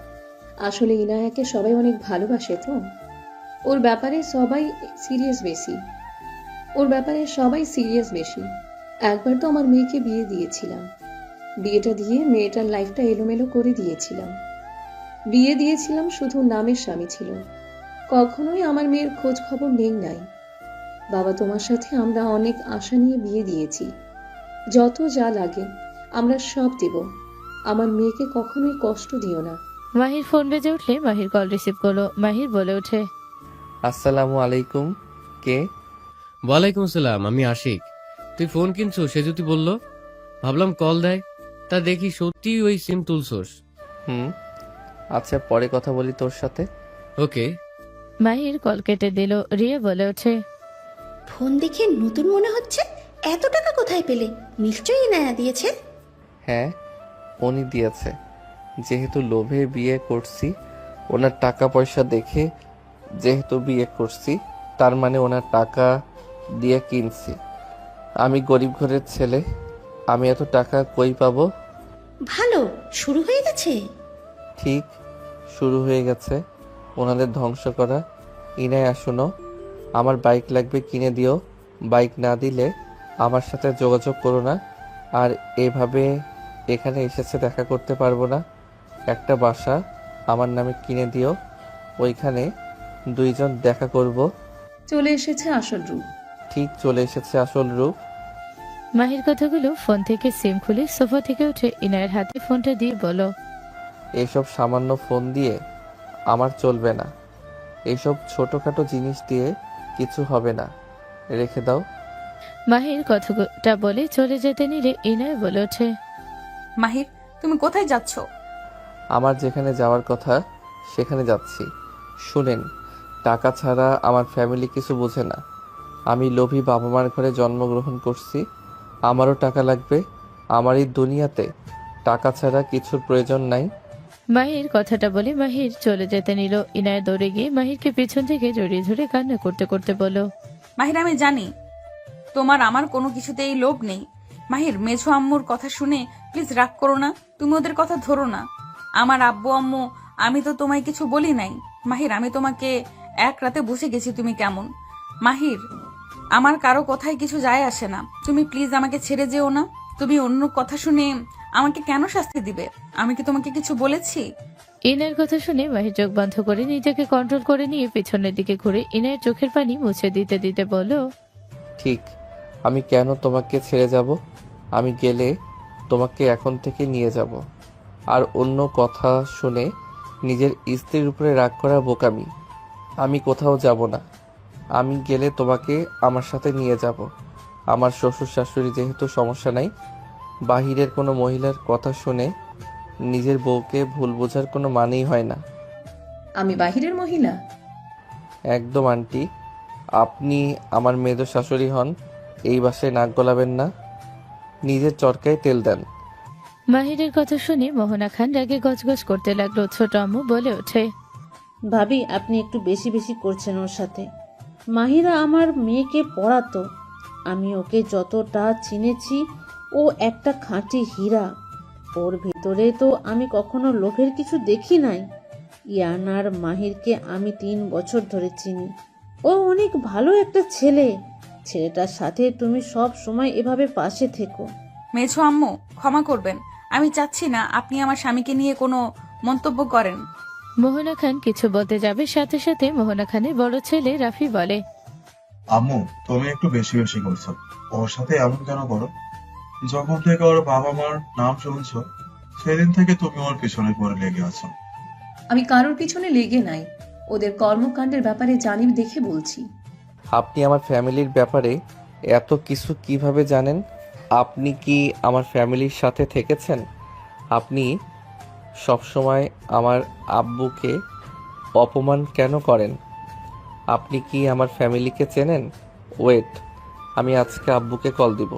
আসলে ইনায়াকে সবাই অনেক ভালোবাসে তো, ওর ব্যাপারে সবাই সিরিয়াস বেশি। একবার তো আমার মেয়েকে বিয়ে দিয়েছিলাম, বিয়েটা দিয়ে মেয়েটার লাইফটা এলোমেলো করে দিয়েছিলাম। বিয়ে দিয়েছিলাম শুধু নামের স্বামী ছিল, কখনোই আমার মেয়ের খোঁজ খবর নেই নাই। বাবা তোমার সাথে আমরা অনেক আশা নিয়ে বিয়ে দিয়েছি, যত যা লাগে আমরা সব দেব। আমার মেয়েকে কখনোই কষ্ট দিও না। মাহির ফোন বেজে উঠলে মাহির কল রিসিভ করলো। মাহির বলে ওঠে, আসসালামু আলাইকুম। কে? ওয়ালাইকুম আসসালাম, আমি আশিক। তুই ফোন কিনছো সে যদি বললো, ভাবলাম কল দেয়, তা দেখি সত্যি ওই সিম তুলছোস। আচ্ছা, পরে কথা বলি তোর সাথে। ওকে। মাহির কল কেটে দিল। রিয়া বলে ওঠে, ফোন দেখে নতুন মনে হচ্ছে। এত টাকা কোথায় পেলে? নিশ্চয়ই ইনায়া দিয়েছে। হ্যাঁ, উনি দিয়েছে। যেহেতু লোভে বিয়ে করছি, ওনার টাকা পয়সা দেখে যেহেতু বিয়ে করছি, তার মানে ওনার টাকা দিয়ে কিনছি। আমি গরিব ঘরের ছেলে, আমি এত টাকা কই পাবো? ভালো, শুরু হয়ে গেছে। ঠিক শুরু হয়ে গেছে ওনাদের ধ্বংস করা। ইনায়া শোনো, আমার বাইক লাগবে, কিনে দিও। বাইক না দিলে আমার সাথে যোগাযোগ করো না। আর এভাবে এখানে এসেছে দেখা করতে পারবো না। একটা বাসা আমার নামে কিনে দিও, ওইখানে দুইজন দেখা করব। চলে এসেছে আসল রূপ। ঠিক চলে এসেছে আসল রূপ। মাহির কথাগুলো ফোন থেকে সিম খুলে সোফা থেকে উঠে ইনায়ের হাতে ফোনটা দিয়ে বলো, এইসব সামান্য ফোন দিয়ে আমার চলবে না। এইসব ছোটখাটো জিনিস দিয়ে কিছু হবে না, রেখে দাও। মাহির কথাটা বলে চলে যেতে নিলে ইনায় বলে ওঠে, মাহির, তুমি কোথায় যাচ্ছ? আমার যেখানে যাওয়ার কথা সেখানে যাচ্ছি। শুনেন, টাকা ছাড়া আমার ফ্যামিলি কিছু বোঝে না। আমি লোভী বাবা মার ঘরে জন্মগ্রহণ করছি, আমারও টাকা লাগবে। আমার এই দুনিয়াতে টাকা ছাড়া কিছুর প্রয়োজন নাই। মাহির কথাটা বলে মাহির চলে যেতে নিল। ইনায়া দৌড়ে গিয়ে মাহিরকে পেছন থেকে জড়িয়ে ধরে কান্না করতে করতে বলল, মাহির আমি জানি তোমার আমার কোনো কিছুতেই লোভ নেই। মাহির, মেঝো আম্মুর কথা শুনে প্লিজ রাগ করো না, তুমি ওদের কথা ধরো না। আমার আব্বু আম্মু, আমি তো তোমায় কিছু বলি নাই। মাহির, আমি তোমাকে এক রাতে বুঝে গেছি তুমি কেমন। মাহির, আমার কারো কথায় কিছু যায় আসে না, তুমি প্লিজ আমাকে ছেড়ে যেও না। তুমি অন্য কথা শুনে আমাকে কেন শাস্তি দিবে? আমি কি তোমাকে কিছু বলেছি? ইনায়ের কথা শুনে মাহির চোখ বন্ধ করে নিজেকে কন্ট্রোল করে নিয়ে পেছনের দিকে ঘুরে ইনায়ের চোখের পানি মুছে দিতে দিতে বলল, ঠিক, আমি কেন তোমাকে ছেড়ে যাব? আমি গেলে তোমাকে এখন থেকে নিয়ে যাব। আর অন্য কথা শুনে নিজের স্ত্রীর উপরে রাগ করা বোকামি। আমি কোথাও যাব না। আমি গেলে তোমাকে আমার সাথে নিয়ে যাব। আমার শ্বশুর শাশুড়ি যেহেতু সমস্যা নাই, বাহিরের কোনো মহিলার কথা শুনে নিজের বউকে ভুল বোঝার কোনো মানেই হয় না। আমি বাহিরের মহিলা? একদম আন্টি, আপনি আমার মেয়েদের শাশুড়ি হন, এই বাসায় নাক গলাবেন না, নিজের চরকায় তেল দেন। মাহিরের কথা শুনে মোহনা খান রাগে গজগজ করতে লাগলো। ছোট আম্মু বলে ওঠে, ভাবি আপনি একটু বেশি বেশি করছেন ওর সাথে। মাহিরা আমার মেয়েকে পড়াতো, আমি ওকে যতটা চিনেছি ও একটা খাঁটি হীরা। ওর ভিতরে তো আমি কখনো লোভের কিছু দেখি নাই। ইয়ানার মাহিরকে আমি 3 বছর ধরে চিনি। ও অনেক ভালো একটা ছেলে। ছেলেটার সাথে তুমি সব সময় এভাবে পাশে থেকো। মেঝো আম্মু, ক্ষমা করবেন, আমি চাচ্ছি না আপনি আমার স্বামীকে নিয়ে কোনো মন্তব্য করেন। মোহনা খান কিছু বলতে যাবে, সাথে সাথে মোহনা খানের বড় ছেলে রাফি বলে, আম্মু তুমি একটু বেশি বেশি করছো। ওর সাথে এমন কেন করো? যখন থেকে ওর বাবা মার নাম শুনছো সেদিন থেকে তুমি ওর পিছনে পড়ে লেগে আছো। আমি কারোর পিছনে লেগে নাই, ওদের কর্মকাণ্ডের ব্যাপারে জানি দেখে বলছি। আপনি আমার ফ্যামিলির ব্যাপারে এত কিছু কিভাবে জানেন? আপনি কি আমার ফ্যামিলির সাথে থেকেছেন? আপনি সবসময় আমার আব্বুকে অপমান কেন করেন? আপনি কি আমার ফ্যামিলিকে চেনেন? ওয়েট, আমি আজকে আব্বুকে কল দিব।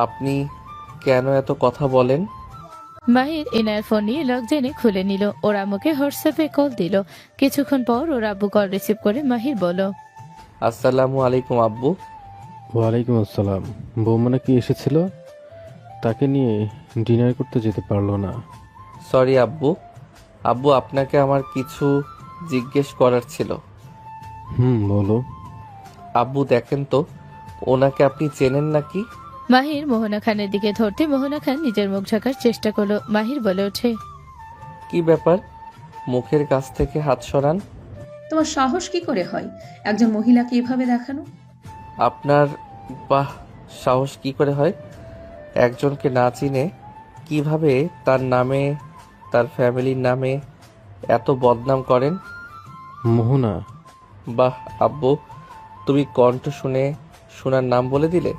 আপনি কেন এত কথা বলেন? মাহির ইনায়ের ফোন নিয়ে লক জেনে খুলে নিল। ওর আম্মুকে হোয়াটসঅ্যাপে কল দিল। কিছুক্ষণ পর ওর আব্বু কল রিসিভ করে মাহির বলল, আসসালামু আলাইকুম আব্বু। ওয়ালাইকুম আসসালাম। বৌমা নাকি এসেছিল, তাকে নিয়ে ডিনার করতে যেতে পারলো না। সরি আব্বু। আব্বু, আপনাকে আমার কিছু জিজ্ঞেস করার ছিল। বলো। আব্বু দেখেন তো, ওনাকে আপনি চেনেন নাকি? মাহির মোহনা খানের দিকে ধরতে মোহনা খান নিজের মুখ ঢাকার চেষ্টা করলো। মাহির বলে ওঠে, কি ব্যাপার? মুখের কাছ থেকে হাত সরান। তোমার সাহস কি করে হয় একজন মহিলাকে এভাবে দেখানো? আপনার বাহ, সাহস কি করে হয়? একজনকে না চিনে কিভাবে তার নামে, তার ফ্যামিলির নামে এত বদনাম করেন? মোহনা। বাহ আব্বু, তুমি কণ্ঠ শুনে শোনার নাম বলে দিলে।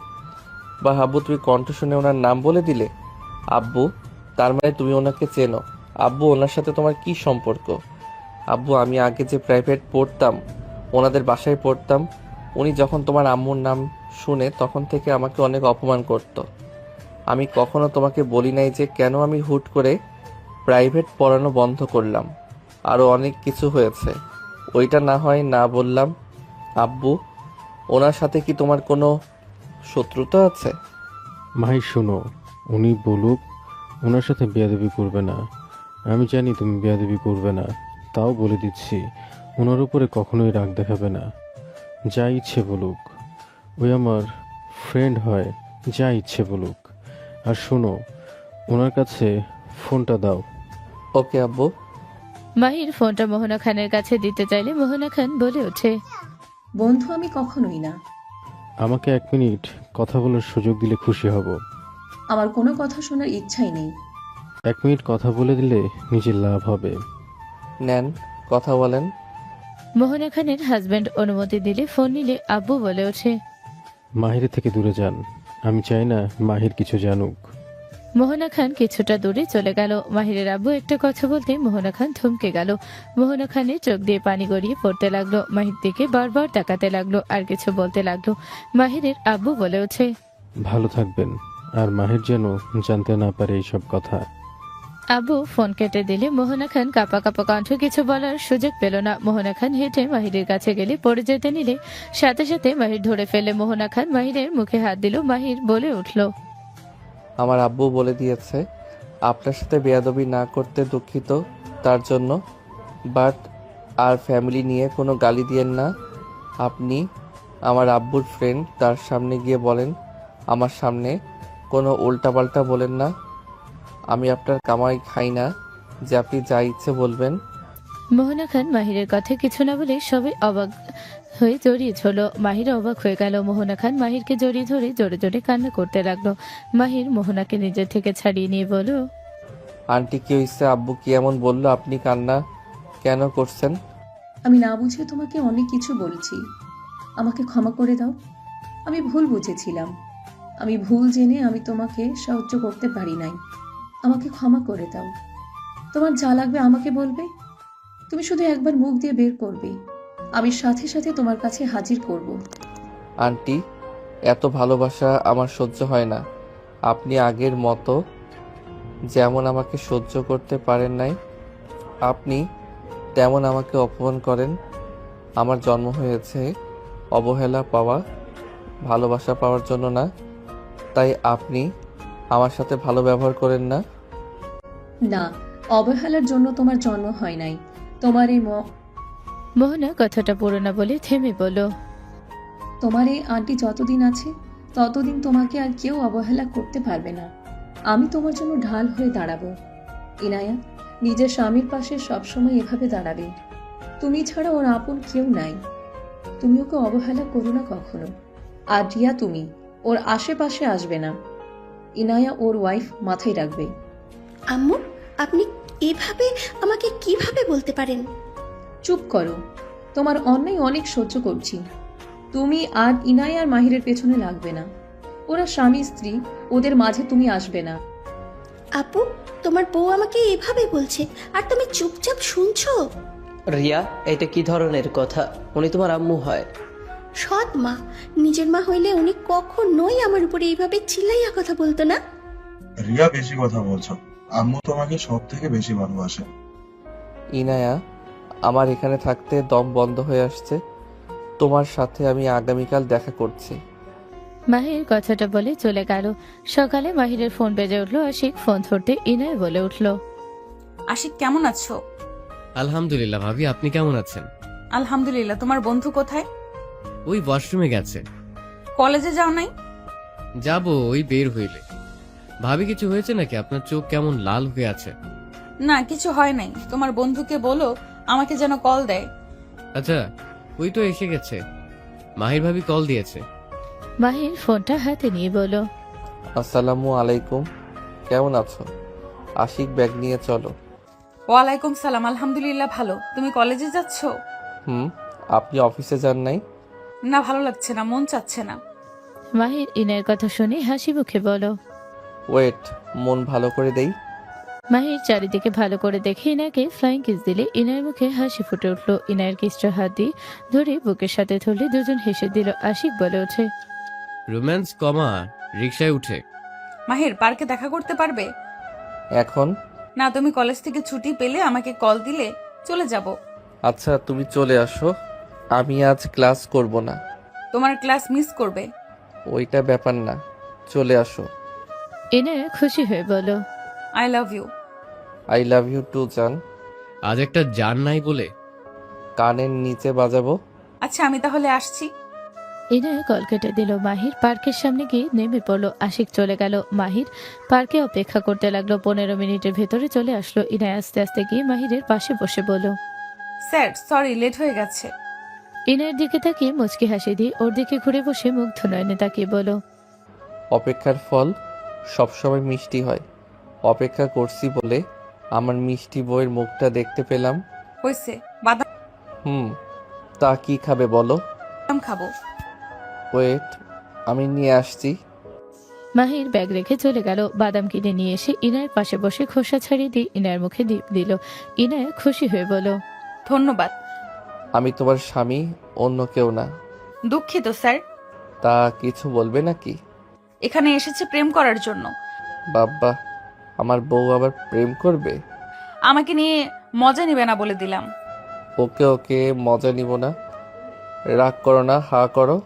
বাহ আব্বু, তুমি কণ্ঠ শুনে ওনার নাম বলে দিলে। আব্বু, তার মানে তুমি ওনাকে চেনো। আব্বু, ওনার সাথে তোমার কি সম্পর্ক? আব্বু, আমি আগে যে প্রাইভেট পড়তাম, ওনাদের বাসায় পড়তাম, উনি যখন তোমার আম্মুর নাম শুনে তখন থেকে আমাকে অনেক অপমান করত। আমি কখনো তোমাকে বলি নাই যে কেন আমি হুট করে প্রাইভেট পড়ানো বন্ধ করলাম। আরও অনেক কিছু হয়েছে, ওইটা না হয় না বললাম। আব্বু, ওনার সাথে কি তোমার কোনো শত্রুতা আছে? ভাই শোনো, উনি বলুক, ওনার সাথে বেয়াদবি করবে না। আমি জানি তুমি বেয়াদবি করবে না, তাও বলে দিচ্ছি, ওনার উপরে কখনোই রাগ দেখাবে না। যা ইচ্ছে বলুক, ওই আমার ফ্রেন্ড হয়, যা ইচ্ছে বলুক। আর শোনো, ওনার কাছে ফোনটা দাও। ওকে আব্বু। মাহির ফোনটা মোহনা খানের কাছে দিতে চাইলে মোহনা খান বলে ওঠে, বন্ধু আমি কখনোই না। আমাকে 1 মিনিট কথা বলার সুযোগ দিলে খুশি হব। আমার কোনো কথা শোনার ইচ্ছাই নেই। 1 মিনিট কথা বলে দিলে নিজের লাভ হবে। নেন, কথা বলেন। মোহনা খানের হাজবেন্ড অনুমতি দিলে ফোন নিলে আব্বু বলে ওঠে, মাহিরের থেকে দূরে যান। আমি চাই না মাহির কিছু জানুক। মোহনা খান কিছুটা দূরে চলে গেল। মাহিরের আব্বু একটা কথা বলতে মোহনা খান থমকে গেল। মোহনা খানের চোখ দিয়ে পানি গড়িয়ে পড়তে লাগলো। মাহির দিকে বারবার তাকাতে লাগলো আর কিছু বলতে লাগলো। মাহিরের আব্বু বলে ওঠে, ভালো থাকবেন, আর মাহির যেন জানতে না পারে এইসব কথা। আব্বু ফোন কেটে দিলে মোহনা খান কাঁপা কাঁপা কণ্ঠ কিছু বলার সুযোগ পেল না। মোহনা খান হেঁটে মাহিরের কাছে গেলে পড়ে যেতে নিলে সাথে সাথে মাহির ধরে ফেলে মোহনা খান মাহিরের মুখে হাত দিল। মাহির বলে উঠল, আমার আব্বু বলে দিয়েছে আপনার সাথে বেয়াদবি না করতে, দুঃখিত তার জন্য। বাট আর ফ্যামিলি নিয়ে কোনো গালি দিয়েন না। আপনি আমার আব্বুর ফ্রেন্ড, তার সামনে গিয়ে বলেন, আমার সামনে কোনো উল্টাপাল্টা বলেন না। আমি আপনার কামাই খাই না যে আপনি যা ইচ্ছে বলবেন। মোহনা খান মাহিরের কথা কিছু না বলে সবাই অবাক হয়ে জড়িয়ে ধরল। মাহির অবাক হয়ে গেল। মোহনা খান মাহিরকে জড়িয়ে ধরে জোরে জোরে কান্না করতে লাগলো। মাহির মোহনাকে নিজের থেকে ছাড়িয়ে নিয়ে বলল, আন্টি কি হয়েছে? আব্বু কি এমন বললো? আপনি কান্না কেন করছেন? আমি না বুঝে তোমাকে অনেক কিছু বলছি, আমাকে ক্ষমা করে দাও। আমি ভুল বুঝেছিলাম, আমি ভুল জেনে আমি তোমাকে সাহায্য করতে পারি নাই। আমাকে ক্ষমা করে দাও। তোমার যা লাগবে আমাকে বলবে, তুমি শুধু একবার মুখ দিয়ে বের করবে, আমি সাথে সাথে তোমার কাছে হাজির করব। আন্টি, এত ভালোবাসা আমার সহ্য হয় না। আপনি আগের মতো যেমন আমাকে সহ্য করতে পারেন নাই, আপনি তেমন আমাকে অপমান করেন। আমার জন্ম হয়েছে অবহেলা পাওয়া, ভালোবাসা পাওয়ার জন্য না। তাই আপনি আমার সাথে ভালো ব্যবহার করেন না। না, অবহেলার জন্য তোমার জন্ম হয় নাই। তোমার এই মোহনা কথাটা পুরো না বলে থেমে বলল, তোমার এই আন্টি যতদিন আছে ততদিন তোমাকে আর কেউ অবহেলা করতে পারবে না। আমি তোমার জন্য ঢাল হয়ে দাঁড়াবো। ইনায়া নিজের স্বামীর পাশে সবসময় এভাবে দাঁড়াবে। তুমি ছাড়া ওর আপন কেউ নাই। তুমি ওকে অবহেলা করো না কখনো। আর রিয়া, তুমি ওর আশেপাশে আসবে না। ইনায়া ওর ওয়াইফ, মাথায় রাখবে। আম্মু, আপনি এভাবে আমাকে কিভাবে বলতে পারেন? চুপ করো, তোমার অন্যায় অনেক সহ্য করছি। তুমি আর ইনায়া আর মাহিরের পেছনে লাগবে না। ওরা স্বামী স্ত্রী, ওদের মাঝে তুমি আসবে না। আপু, তোমার বউ আমাকে এভাবে বলছে আর তুমি চুপচাপ শুনছো? রিয়া, এটা কি ধরনের কথা? উনি তোমার আম্মু হয়। সৎ মা, নিজের মা হইলে উনি কখনোই আমার উপরে এইভাবে চিল্লাইয়া কথা বলতো না। রিয়া, বেশি কথা বলছো। আম্মু তোমাকে সব থেকে বেশি ভালোবাসে। ইনায়া, আমার এখানে থাকতে দম বন্ধ হয়ে আসছে। তোমার সাথে আমি আগামীকাল দেখা করছি। মাহির কথাটা বলে চলে গেল। সকালে মাহিরের ফোন বেজে উঠলো। আশিক ফোন ধরতে ইনায় বলে উঠল, আশিক কেমন আছো? আলহামদুলিল্লাহ ভাবি, আপনি কেমন আছেন? আলহামদুলিল্লাহ। তোমার বন্ধু কোথায়? ওই ওয়াশরুমে গেছে। কলেজে যাও নাই? যাব ওই বের হইলে। ভাবি, কিছু হয়েছে নাকি? আপনার চোখ কেমন লাল হয়ে আছে? না, কিছু হয় নাই। তোমার বন্ধুকে বলো আমাকে যেন কল দেয়। আচ্ছা, ওই তো এসে গেছে। মাহির ভাবি কল দিয়েছে। মাহির ফোনটা হাতে নিয়ে বলল, আসসালামু আলাইকুম, কেমন আছো? আশিক, ব্যাগ নিয়ে চলো। ওয়ালাইকুম সালাম। আলহামদুলিল্লাহ ভালো। তুমি কলেজে যাচ্ছ? আপনি অফিসে যান নাই? না, ভালো লাগছে না, মন চাচ্ছে না। মাহির ইনায়ের কথা শুনে হাসি মুখে বলো, ওয়েট, মন ভালো করে দেই। মাহির চারিদিকে ভালো করে দেখে ইনাকে ফ্লাইং কিস দিলে ইনায়ের মুখে হাসি ফুটে উঠল। ইনায়ের কিসটা হাত দিয়ে ধরে বুকের সাথে ধরলে দুজন হেসে দিল। আশিক বলে ওঠে, রোম্যান্স কমা রিকশায় উঠে। মাহির, পার্কে দেখা করতে পারবে? এখন না, তুমি কলেজ থেকে ছুটি পেলে আমাকে কল দিলে চলে যাব। আচ্ছা, তুমি চলে আসো। আমি আজ ক্লাস করব না। তোমার ক্লাস মিস করবে। ওইটা ব্যাপার না, চলে আসো। ইনায়া খুশি হয়ে বলো, I love you. I love you too জান। আজ একটা জান নাই বলে কানের নিচে বাজাবো। আচ্ছা, আমি তাহলে আসছি। ইনায়া কল কেটে দিল। মাহির পার্কের সামনে গিয়ে নেমে পড়লো। আশিক চলে গেল। মাহির পার্কে অপেক্ষা করতে লাগলো। 15 মিনিটের ভেতরে চলে আসলো। ইনায়া আস্তে আস্তে গিয়ে মাহিরের পাশে বসে বলল, স্যার, সরি, লেট হয়ে গেছে। ইনায়ের দিকে তাকিয়ে মুচকি হাসি দিয়ে ওর দিকে ঘুরে বসে মুগ্ধ নয়নে তাকিয়ে বলো, অপেক্ষার ফল সবসময় মিষ্টি হয়। অপেক্ষা করছি বলে আমার মিষ্টি বউয়ের মুখটা দেখতে পেলাম। হয়েছে, বাদাম তা কি খাবে বলো? খাবো। ওয়েট, আমি নিয়ে আসছি। মাহির ব্যাগ রেখে চলে গেল। বাদাম কিনে নিয়ে এসে ইনায়ের পাশে বসে খোসা ছাড়িয়ে দিয়ে ইনায়ের মুখে দিল। ইনায়া খুশি হয়ে বলল, ধন্যবাদ। আমি তোমার স্বামী, অন্য কেউ না। দুঃখিত স্যার, তা কিছু বলবে নাকি? এখানে এসেছে প্রেম করার জন্য। বাব্বা, আমার বউ আবার প্রেম করবে? আমাকে নিয়ে মজা নিবে না বলে দিলাম। ওকে ওকে, মজা নিব না। রাগ করো না, হা করো।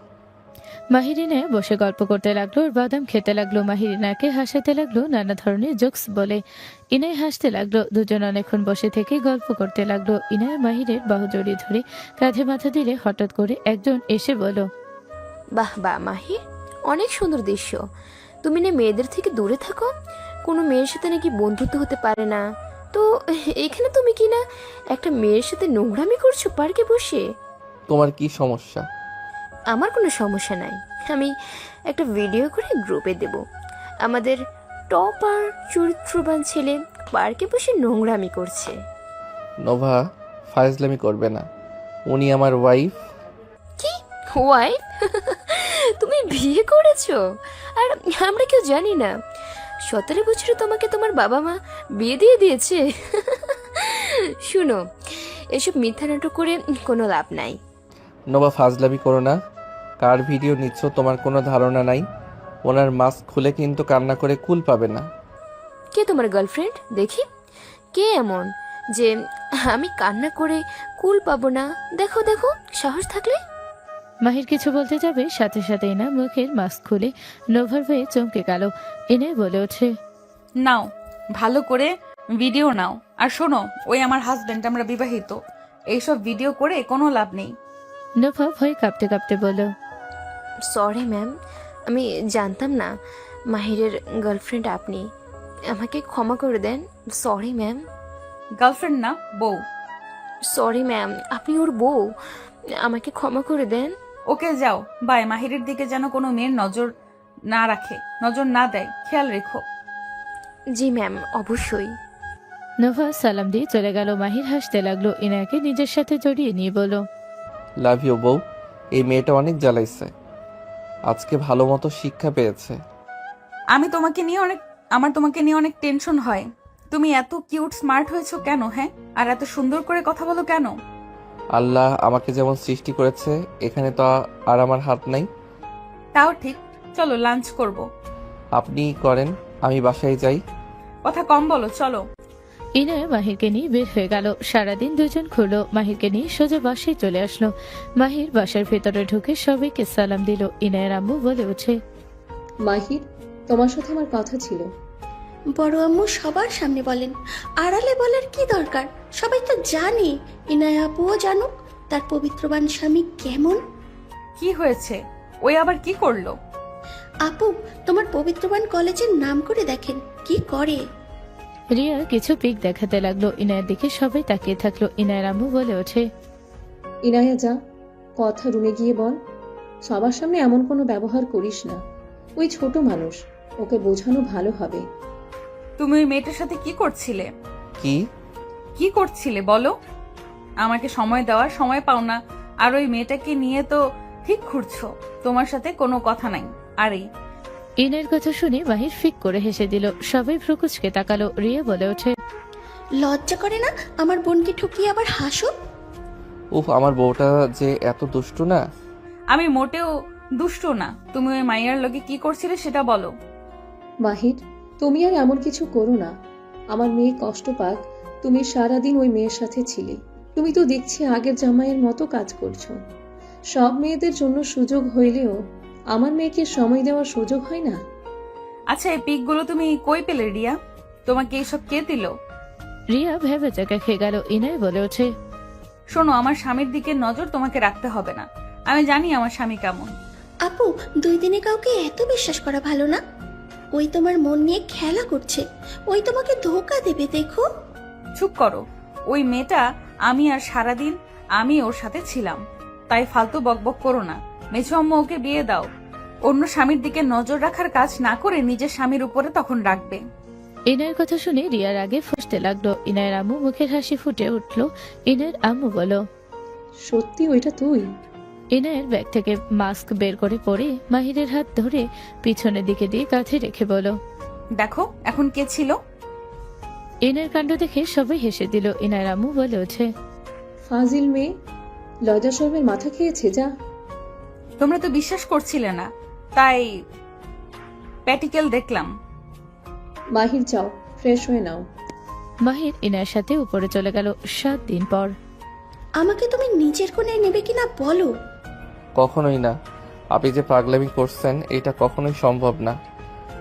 মাহির ইনায়া বসে গল্প করতে লাগলো আর বাদাম খেতে লাগলো। মাহির ইনায়াকে হাসাতে লাগলো নানা ধরনের জোকস বলে। ইনায় হাসতে লাগলো। দুজন অনেকক্ষণ বসে থেকে গল্প করতে লাগলো। ইনায় মাহিরের বাহু জড়িয়ে ধরে কাঁধে মাথা দিলে হঠাৎ করে একজন এসে বলল, বাহ বাহ মাহির, অনেক সুন্দর দৃশ্য। তুমি না মেয়েদের থেকে দূরে থাকো, কোনো মেয়ের সাথে নাকি বন্ধুত্ব হতে পারে না, তো এখানে তুমি কি না একটা মেয়ের সাথে নোংরামি করছো পার্কে বসে? তোমার কি সমস্যা? আমার কোনো সমস্যা নাই, আমি একটা ভিডিও করে গ্রুপে দেব। আমাদের টপ আর চরিত্রবান ছেলে পার্কে বসে নোংরামি করছে। নোভা, ফাজলামি করবে না, উনি আমার ওয়াইফ। কি ওয়াইফ? তুমি বিয়ে করেছো? আর আমরা কেউ জানি না? 17 বছরে তোমাকে তোমার বাবা মা বিয়ে দিয়ে দিয়েছে? শুনো, এসব মিথ্যা নাটক করে কোনো লাভ নাই। নোভা, ফাজলামি করো না। কার ভিডিও নিচ্ছ তোমার কোনো ধারণা নাই। ওনার মাস্ক খুলে কিন্তু কান্না করে কুল পাবে না। কে তোমার গার্লফ্রেন্ড? দেখি কে এমন যে আমি কান্না করে কুল পাবো না? দেখো দেখো, সাহস থাকলে। মাহির কিছু বলতে যাবে, সাথে সাথে ইনা মুখের মাস্ক খুলে নোভার হয়ে চমকে গেল। ইনায় বলে ওঠে, নাও, ভালো করে ভিডিও নাও। আর শোনো, ওই আমার হাজবেন্ড, আমরা বিবাহিত। এইসব ভিডিও করে কোনো লাভ নেই। নোভা ভয়ে কাঁপতে কাঁপতে বলল, সরি ম্যাম, আমি জানতাম না মাহিরের গার্লফ্রেন্ড আপনি। আমাকে ক্ষমা করে দেন। Sorry ma'am. গার্লফ্রেন্ড না, বউ। সরি ম্যাম, আপনি ওর বউ। আমাকে ক্ষমা করে দেন। ওকে যাও বাই। মাহিরের দিকে যেন কোনো মেয়ের নজর না দেয়, খেয়াল রেখো। জি ম্যাম, অবশ্যই। নোভা সালাম দিয়ে চলে গেল। মাহির হাসতে লাগলো। ইনায়াকে নিজের সাথে জড়িয়ে নিয়ে বলল, লাভ ইউ বউ। এই মেয়েটা অনেক জ্বালাইছে, আজকে ভালো মতো শিক্ষা পেয়েছে। আমার তোমাকে নিয়ে অনেক টেনশন হয়। তুমি এত কিউট স্মার্ট হয়েছো কেন? হ্যাঁ, আর এত সুন্দর করে কথা বলো কেন? আল্লাহ আমাকে যেমন সৃষ্টি করেছে, এখানে তো আর আমার হাত নাই। তাও ঠিক। চলো লাঞ্চ করব। আপনি করেন, আমি বাসায় যাই। কথা কম বলো, চলো। ইনায়া মাহিরকে নিয়ে বের হয়ে গেল। সারাদিন দুজন ঘুরলো। মাহিরকে নিয়ে সোজা বাসায় চলে আসলো। মাহির বাসার ভেতরে ঢুকে সবাইকে সালাম দিল। ইনায়ের আম্মু বলে ওঠে, মাহির, তোমার সাথে আমার কথা ছিল। বড় আম্মু সবার সামনে বলেন, আড়ালে বলার কি দরকার? সবাই তো জানে, ইনায়া আপুও জানুক তার পবিত্রবান স্বামী কেমন। কি হয়েছে? ওই আবার কি করলো? আপু, তোমার পবিত্রবান কলেজের নাম করে দেখেন কি করে। রিয়া কিছু পিক দেখাতে লাগলো। ইনায়ের দিকে সবাই তাকিয়ে থাকলো। ইনায়ের আম্মু বলে ওঠে, ইনায়া যা, কথা রুমে গিয়ে বল। সবার সামনে এমন কোনো ব্যবহার করিস না। ওই ছোট মানুষ, ওকে বোঝানো ভালো হবে। তুমি ওই মেয়েটার সাথে কি করছিলে? কি করছিলে বলো? আমাকে সময় দেওয়ার সময় পাও না, আর ওই মেয়েটাকে নিয়ে তো ঠিক ঘুরছো। তোমার সাথে কোনো কথা নাই। আরে ইনায়ের কথা শুনে মাহির ফিক করে হেসে দিল। সবাই ভ্রুকুচকে তাকালো। রিয়া বলে ওঠে, লজ্জা করে না আমার বোনকে ঠকিয়ে আবার হাসো? উফ, আমার বউটা যে এত দুষ্টু না। আমি মোটেও দুষ্টু না। তুমি ওই মাইয়ার লগে কি করছিলে সেটা বলো। মাহির, তুমি আর এমন কিছু করো না। আমার মেয়ে কষ্ট পাক। তুমি সারাদিন ওই মেয়ের সাথে ছিলে। তুমি তো দেখছি আগের জামাইয়ের মতো কাজ করছো। সব মেয়েদের জন্য সুযোগ হইলেও আমার মেয়েকে সময় দেওয়ার সুযোগ হয় না। আচ্ছা, এই পিকগুলো তুমি কই পেলে রিয়া? তোমাকে এইসব কে দিল? রিয়া ভেবে জায়গা খেয়ে গেল। ইনায় বলে ওঠে, শোনো, আমার স্বামীর দিকে নজর তোমাকে রাখতে হবে না। আমি জানি আমার স্বামী কেমন। আপু, 2 দিনে কাউকে এত বিশ্বাস করা ভালো না। ওই তোমার মন নিয়ে খেলা করছে, ওই তোমাকে ধোকা দেবে, দেখো। চুপ করো। ওই মেয়েটা আমি, আর সারাদিন আমি ওর সাথে ছিলাম। তাই ফালতু বকবক করো না। মেঝো আম্মু ওকে বিয়ে দাও। অন্য স্বামীর দিকে নজর রাখার কাজ না করে নিজের স্বামীর উপরে তখন রাখবে। ইনায়ের কথা শুনে রিয়ার আগে ফুসতে লাগলো। ইনায়ের আম্মু মুখের হাসি ফুটে উঠলো। ইনায়ের আম্মু বলো, সত্যি ওইটা তুই? ইনায়ের ব্যাগ থেকে মাস্ক বের করে পরে মাহিরের হাত ধরে পিছনের দিকে দিয়ে কাঁধে রেখে বলো, দেখো এখন কে ছিল। ইনায়ের কাণ্ড দেখে সবাই হেসে দিল। ইনায়ের আম্মু বলে ওঠে, ফাজিল মেয়ে, লজ্জা শরমের মাথা খেয়েছে যা। তোমরা তো বিশ্বাস করছিলে না, তাই প্র্যাকটিক্যাল দেখলাম। মাহির যাও, ফ্রেশ হয়ে নাও। মাহির ইনায়ের সাথে উপরে চলে গেল। 7 দিন পর। আমাকে তুমি নিজের কোণে নেবে কিনা বলো। কখনোই না। আপনি যে পাগলামি করছেন এটা কখনোই সম্ভব না।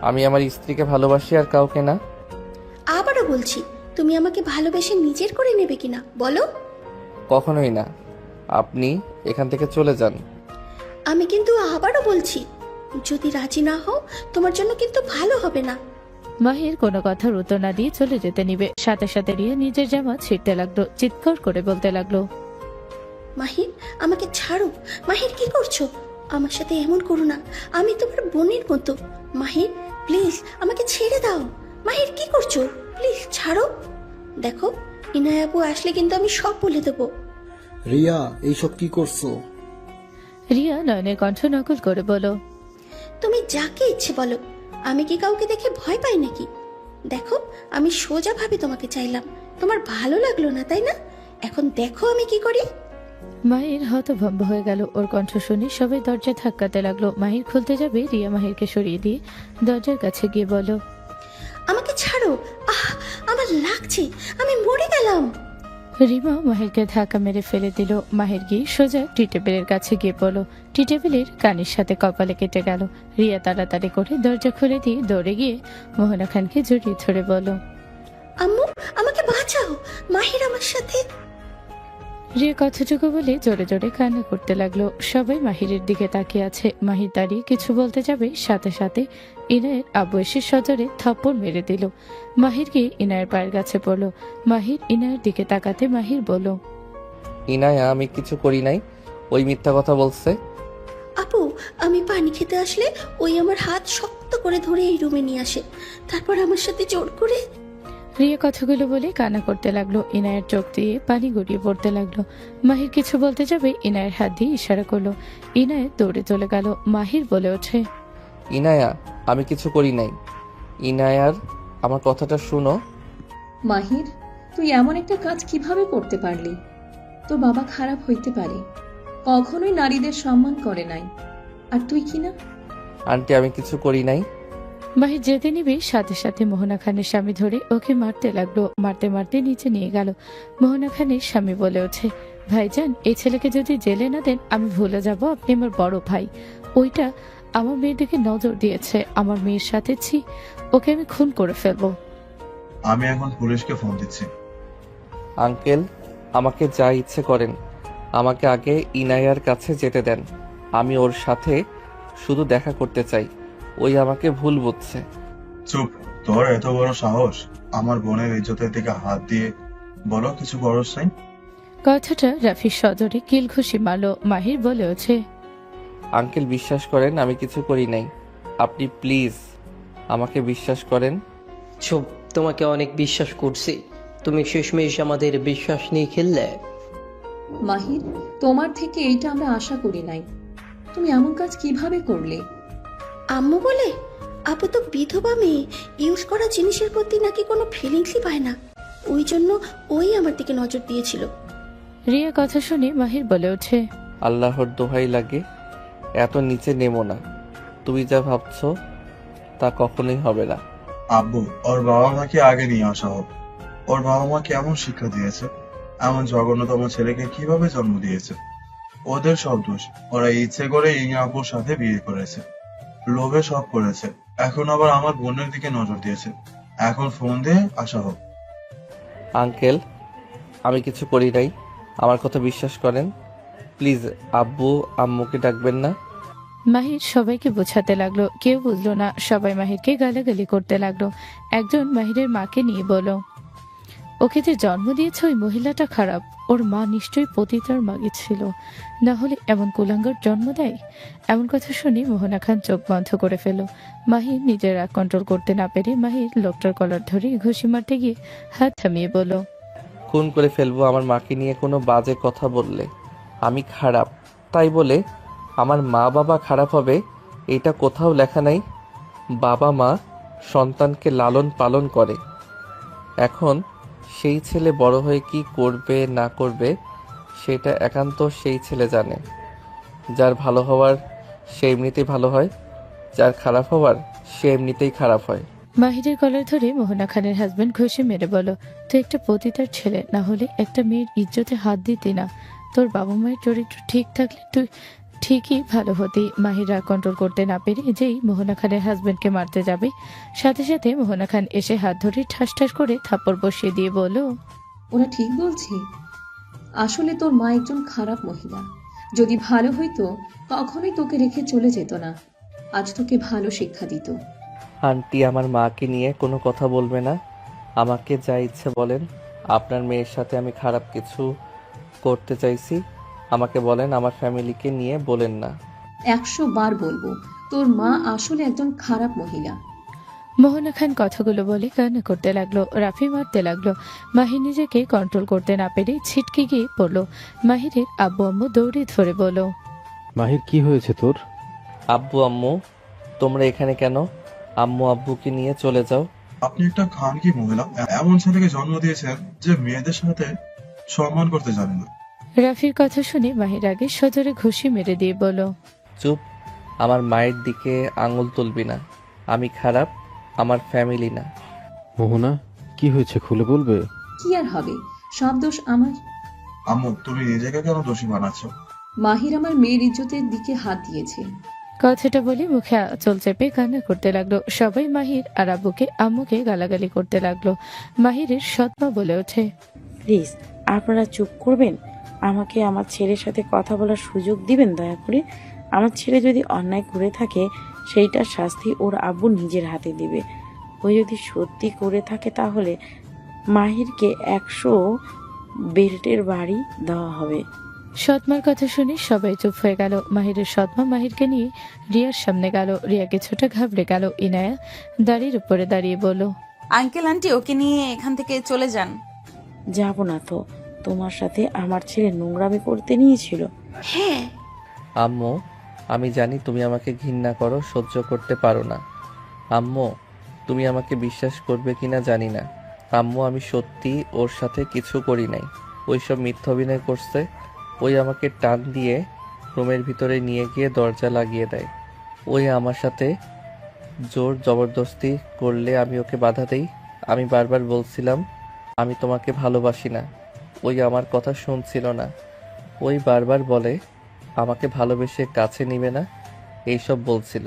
আমি আমার স্ত্রীকে ভালোবাসি আর কাউকে না। আবারও বলছি, তুমি আমাকে ভালোবেসে নিজের করে নেবে কিনা বলো। কখনোই না। আপনি এখান থেকে চলে যান। আমি কিন্তু আবারও বলছি, যদি রাজি না হও তোমার জন্য কিন্তু ভালো হবে না। মাহির কোনো কথার উত্তর না দিয়ে চলে যেতে নিবে, সাথে সাথে রিয়া নিজের জামা ছিঁড়তে লাগলো, চিৎকার করে বলতে লাগলো, মাহির আমাকে ছাড়ো। মাহির কি করছো? আমার সাথে এমন করো না, আমি তোমার বোনের মতো। মাহির প্লিজ আমাকে ছেড়ে দাও। মাহির কি করছো? প্লিজ ছাড়ো। দেখো ইনায়া আপু আসলে কিন্তু আমি সব বলে দেবো। রিয়া এইসব কি করছো? রিয়া নয়নের কণ্ঠ নকল করে বলো, তুমি যাকে ইচ্ছে বলো, আমি কি কাউকে দেখে ভয় পাই নাকি? দেখো আমি সোজাভাবে তোমাকে চাইলাম, তোমার ভালো লাগলো না তাই না? এখন দেখো আমি কি করি। মাহির হতভম্ব হয়ে গেল। ওর কণ্ঠ শুনে সবাই দরজা ধাক্কাতে লাগলো। মাহির খুলতে যাবে, রিয়া মাহিরকে সরিয়ে দিয়ে দরজার কাছে গিয়ে বলো, আমাকে ছাড়ো। আহ আমার লাগছে, আমি মরে গেলাম। রিমা মাহিরকে ধাক্কা মেরে ফেলে দিল। মাহির গিয়ে সোজা টি টেবিলের কাছে গিয়ে পড়লো। টি টেবিলের কানের সাথে কপালে কেটে গেল। রিয়া তাড়াতাড়ি করে দরজা খুলে দিয়ে দৌড়ে গিয়ে মোহনা খানকে জড়িয়ে ধরে বলো, আম্মু আমাকে বাঁচাও, মাহির আমার সাথে। রিয়া কথাটুকু বলে জোরে জোরে কান্না করতে লাগলো। সবাই মাহিরের দিকে তাকিয়ে আছে। মাহির দাঁড়িয়ে কিছু বলতে যাবে, সাথে সাথে ইনায়ের আব্বু এসে সজোরে থাপ্পড় মেরে দিল। মাহির গিয়ে ইনায়ের পায়ের কাছে পড়লো। মাহির ইনায়ের দিকে তাকাতে মাহির বলল, ইনায়া আমি কিছু করি নাই। ওই মিথ্যা কথা বলছে। আপু আমি পানি খেতে আসলে ওই আমার হাত শক্ত করে ধরে এই রুমে নিয়ে আসে, তারপর আমার সাথে জোর করে। রিয়া কথাগুলো বলে কান্না করতে লাগলো। ইনায়ের চোখ দিয়ে পানি গড়িয়ে পড়তে লাগলো। মাহির কিছু বলতে যাবে, ইনায়ের হাত দিয়ে ইশারা করলো। ইনায়ের দৌড়ে চলে গেল। মাহির বলে ওঠে, ইনায়া আমি কিছু করি নাই। ইনায়ার আমার কথাটা শুনো। মাহির, তুই এমন একটা কাজ কিভাবে করতে পারলি? তোর বাবা খারাপ হইতে পারে, কখনোই নারীদের সম্মান করে নাই, আর তুই কি না? আন্টি আমি কিছু করি নাই। মাহির যেতে নিবে, সাথে সাথে মোহনা খানের স্বামী ধরে ওকে মারতে লাগলো। মারতে মারতে নিচে নিয়ে গেল। মোহনা খানের স্বামী বলে ওঠে, ভাইজান এই ছেলেকে যদি জেলে না দেন আমি ভুলে যাব আপনি আমার বড় ভাই। ওইটা আমার মেয়ের দিকে নজর দিয়েছে, আমার মেয়ের সাথে ছি, ওকে আমি খুন করে ফেলবো। আমি এখন পুলিশকে ফোন দিচ্ছি। আঙ্কেল আমাকে যা ইচ্ছে করেন, আমাকে আগে ইনায়ার কাছে যেতে দেন। আমি ওর সাথে শুধু দেখা করতে চাই। ওই আমাকে ভুল বুঝছে। চুপ, তোর এত বড় সাহস আমার বোনের ইজ্জতের দিকে হাত দিয়ে বলো কিছু করস নাই? কথাটা রাফির সজরে কিল ঘুষি মারলো। মাহির বলে ওঠে, আঙ্কেল বিশ্বাস করেন আমি কিছু করি নাই। আপনি প্লিজ আমাকে বিশ্বাস করেন। চুপ, তোমাকে অনেক বিশ্বাস করছি, তুমি শেষমেশ আমাদের বিশ্বাস নিয়ে খেললে। মাহির, তোমার থেকে এইটা আমরা আশা করি নাই। তুমি এমন কাজ কিভাবে করলে? আম্মু বলে আপু তো বিধবা মেয়ে, ইউজ করা জিনিসের প্রতি নাকি কোনো ফিলিংসই পায় না, ওই জন্য ওই আমার দিকে নজর দিয়েছিল। রিয়া কথা শুনে মাহির বলে ওঠে, আল্লাহর দোহাই লাগে এত নিচে নেমো না। তুমি যা ভাবছো তা কখনোই হবে না। আব্বু ওর বাবা মাকে আগে নিয়ে আসা হোক। ওর বাবা মা কেমন শিক্ষা দিয়েছে, এমন জঘন্যতম ছেলেকে কিভাবে জন্ম দিয়েছে। ওদের সব দোষ, ওরা ইচ্ছে করে ইনি আপুর সাথে বিয়ে করেছে, লোভে সব করেছে, এখন আবার আমার বোনের দিকে নজর দিয়েছে। এখন ফোন দিয়ে আসা হোক। আঙ্কেল আমি কিছু করি নাই, আমার কথা বিশ্বাস করেন। প্লিজ আব্বু আম্মুকে ডাকবেন না। মাহির সবাইকে বোঝাতে লাগলো, কেউ বুঝলো না। সবাই মাহিরকে গালাগালি করতে লাগলো। একজন মাহিরের মাকে নিয়ে বলল, ওকে যে জন্ম দিয়েছে ওই মহিলাটা খারাপ, ওর মা নিশ্চয়ই পতিতার মাগে ছিল, না হলে এমন কুলাঙ্গার জন্ম দেয়। এমন কথা শুনে মোহনা খান চোখ বন্ধ করে ফেল। মাহির নিজের রাগ কন্ট্রোল করতে না পেরে মাহির লোকটার কলার ধরে ঘুষি মারতে গিয়ে হাত থামিয়ে বলল, খুন করে ফেলবো আমার মাকে নিয়ে কোনো বাজে কথা বললে। আমি খারাপ তাই বলে আমার মা বাবা খারাপ হবে এটা কোথাও লেখা নাই। বাবা মা সন্তানকে লালন পালন করে। এখন সেই ছেলে বড় হয়ে কি করবে না করবে সেটা একান্ত সেই ছেলে জানে। যার ভালো হওয়ার সে এমনিতেই ভালো হয়, যার খারাপ হওয়ার সে এমনিতেই খারাপ হয়। মাহিরের কলার ধরে মোহনা খানের হাজবেন্ড ঘুষি মেরে বলো, তুই একটা পতিতার ছেলে, না হলে একটা মেয়ের ইজ্জতে হাত দিতি না। তোর বাবা মায়ের চরিত্র ঠিক থাকলে তুই ঠিকই ভালো হতি। মাহির রাগ কন্ট্রোল করতে না পেরে যেই মোহনা খানের হাজবেন্ডকে মারতে যাবে, সাথে সাথে মোহনা খান এসে হাত ধরে ঠাস ঠাস করে থাপ্পড় বসিয়ে দিয়ে বলল, ওরা ঠিক বলছে। আসলে তোর মা একজন খারাপ মহিলা। যদি ভালো হইতো কখনোই তোকে রেখে চলে যেত না, আজ তোকে ভালো শিক্ষা দিত। আন্টি আমার মাকে নিয়ে কোনো কথা বলবে না, আমাকে যা ইচ্ছে বলেন। আপনার মেয়ের সাথে আমি খারাপ কিছু করতে চাইছি আমাকে বলেন, আমার ফ্যামিলিকে নিয়ে বলেন না। 100 বার বলবো, তোর মা আসলে একজন খারাপ মহিলা। মোহনা খান কথাগুলো বলে কান্না করতে লাগলো, রাফি মারতে লাগলো। মাহির নিজেকে কন্ট্রোল করতে না পেরে ছিটকে গিয়ে পড়লো। মাহিরের আব্বু আম্মু দৌড়ে ধরে বলো, মাহির কি হয়েছে তোর? আব্বু আম্মু তোমরা এখানে কেন? আম্মু আব্বুকে নিয়ে চলে যাও। আপনি একটা খান কি মহিলা, এমন ছেলেকে জন্ম দিয়েছেন যে মেয়েদের সাথে সম্মান করতে জানে না। রাফির কথা শুনে মাহির আগে সজোরে ঘুষি মেরে দিয়ে বলো, চুপ, আমার মায়ের দিকে আঙুল তুলবি না। আমি খারাপ, আমার ফ্যামিলি না। মোহনা কি হয়েছে খুলে বলবে? কি আর হবে, সব দোষ আমার। আম্মু তুমি নিজেকে কেন দোষী বানাচ্ছ? মাহির আমার মেয়ের ইজ্জতের দিকে হাত দিয়েছে। কথাটা বলে মুখে আঁচল চেপে কান্না করতে লাগলো। সবাই মাহির আর আব্বুকে আম্মুকে গালাগালি করতে লাগলো। মাহিরের সৎমা বলে ওঠে, প্লিজ আপনারা চুপ করবেন? আমাকে আমার ছেলের সাথে কথা বলার সুযোগ দিবেন দয়া করে। আমার ছেলে যদি অন্যায় করে থাকে সেইটার শাস্তি ওর আব্বু নিজের হাতে দিবে। ও যদি সত্যি করে থাকে তাহলে মাহিরকে 100 বেল্টের বাড়ি দেওয়া হবে। সৎমার কথা শুনে সবাই চুপ হয়ে গেল। মাহিরের সৎমা মাহিরকে নিয়ে রিয়ার সামনে গেল। রিয়া কিছুটা ঘাবড়ে গেল। ইনায়া দাড়ির উপরে দাঁড়িয়ে বলল, আঙ্কেল আন্টি ওকে নিয়ে এখান থেকে চলে যান। যাব না তো, তোমার সাথে আমার ছেলে নোংরামি করতে নিয়েছিল। হ্যাঁ আম্মু আমি জানি তুমি আমাকে ঘৃণা করো, সহ্য করতে পারো না। আম্মু তুমি আমাকে বিশ্বাস করবে কিনা জানি না। আম্মু আমি সত্যি ওর সাথে কিছু করি নাই। ওইসব মিথ্যা অভিনয় করছে। ওই আমাকে টান দিয়ে রুমের ভিতরে নিয়ে গিয়ে দরজা লাগিয়ে দেয়। ওই আমার সাথে জোর জবরদস্তি করলে আমি ওকে বাধা দেই। আমি বারবার বলছিলাম আমি তোমাকে ভালোবাসি না, ওই আমার কথা শুনছিল না। ওই বারবার বলে আমাকে ভালোবেসে কাছে নিবে না, এইসব বলছিল।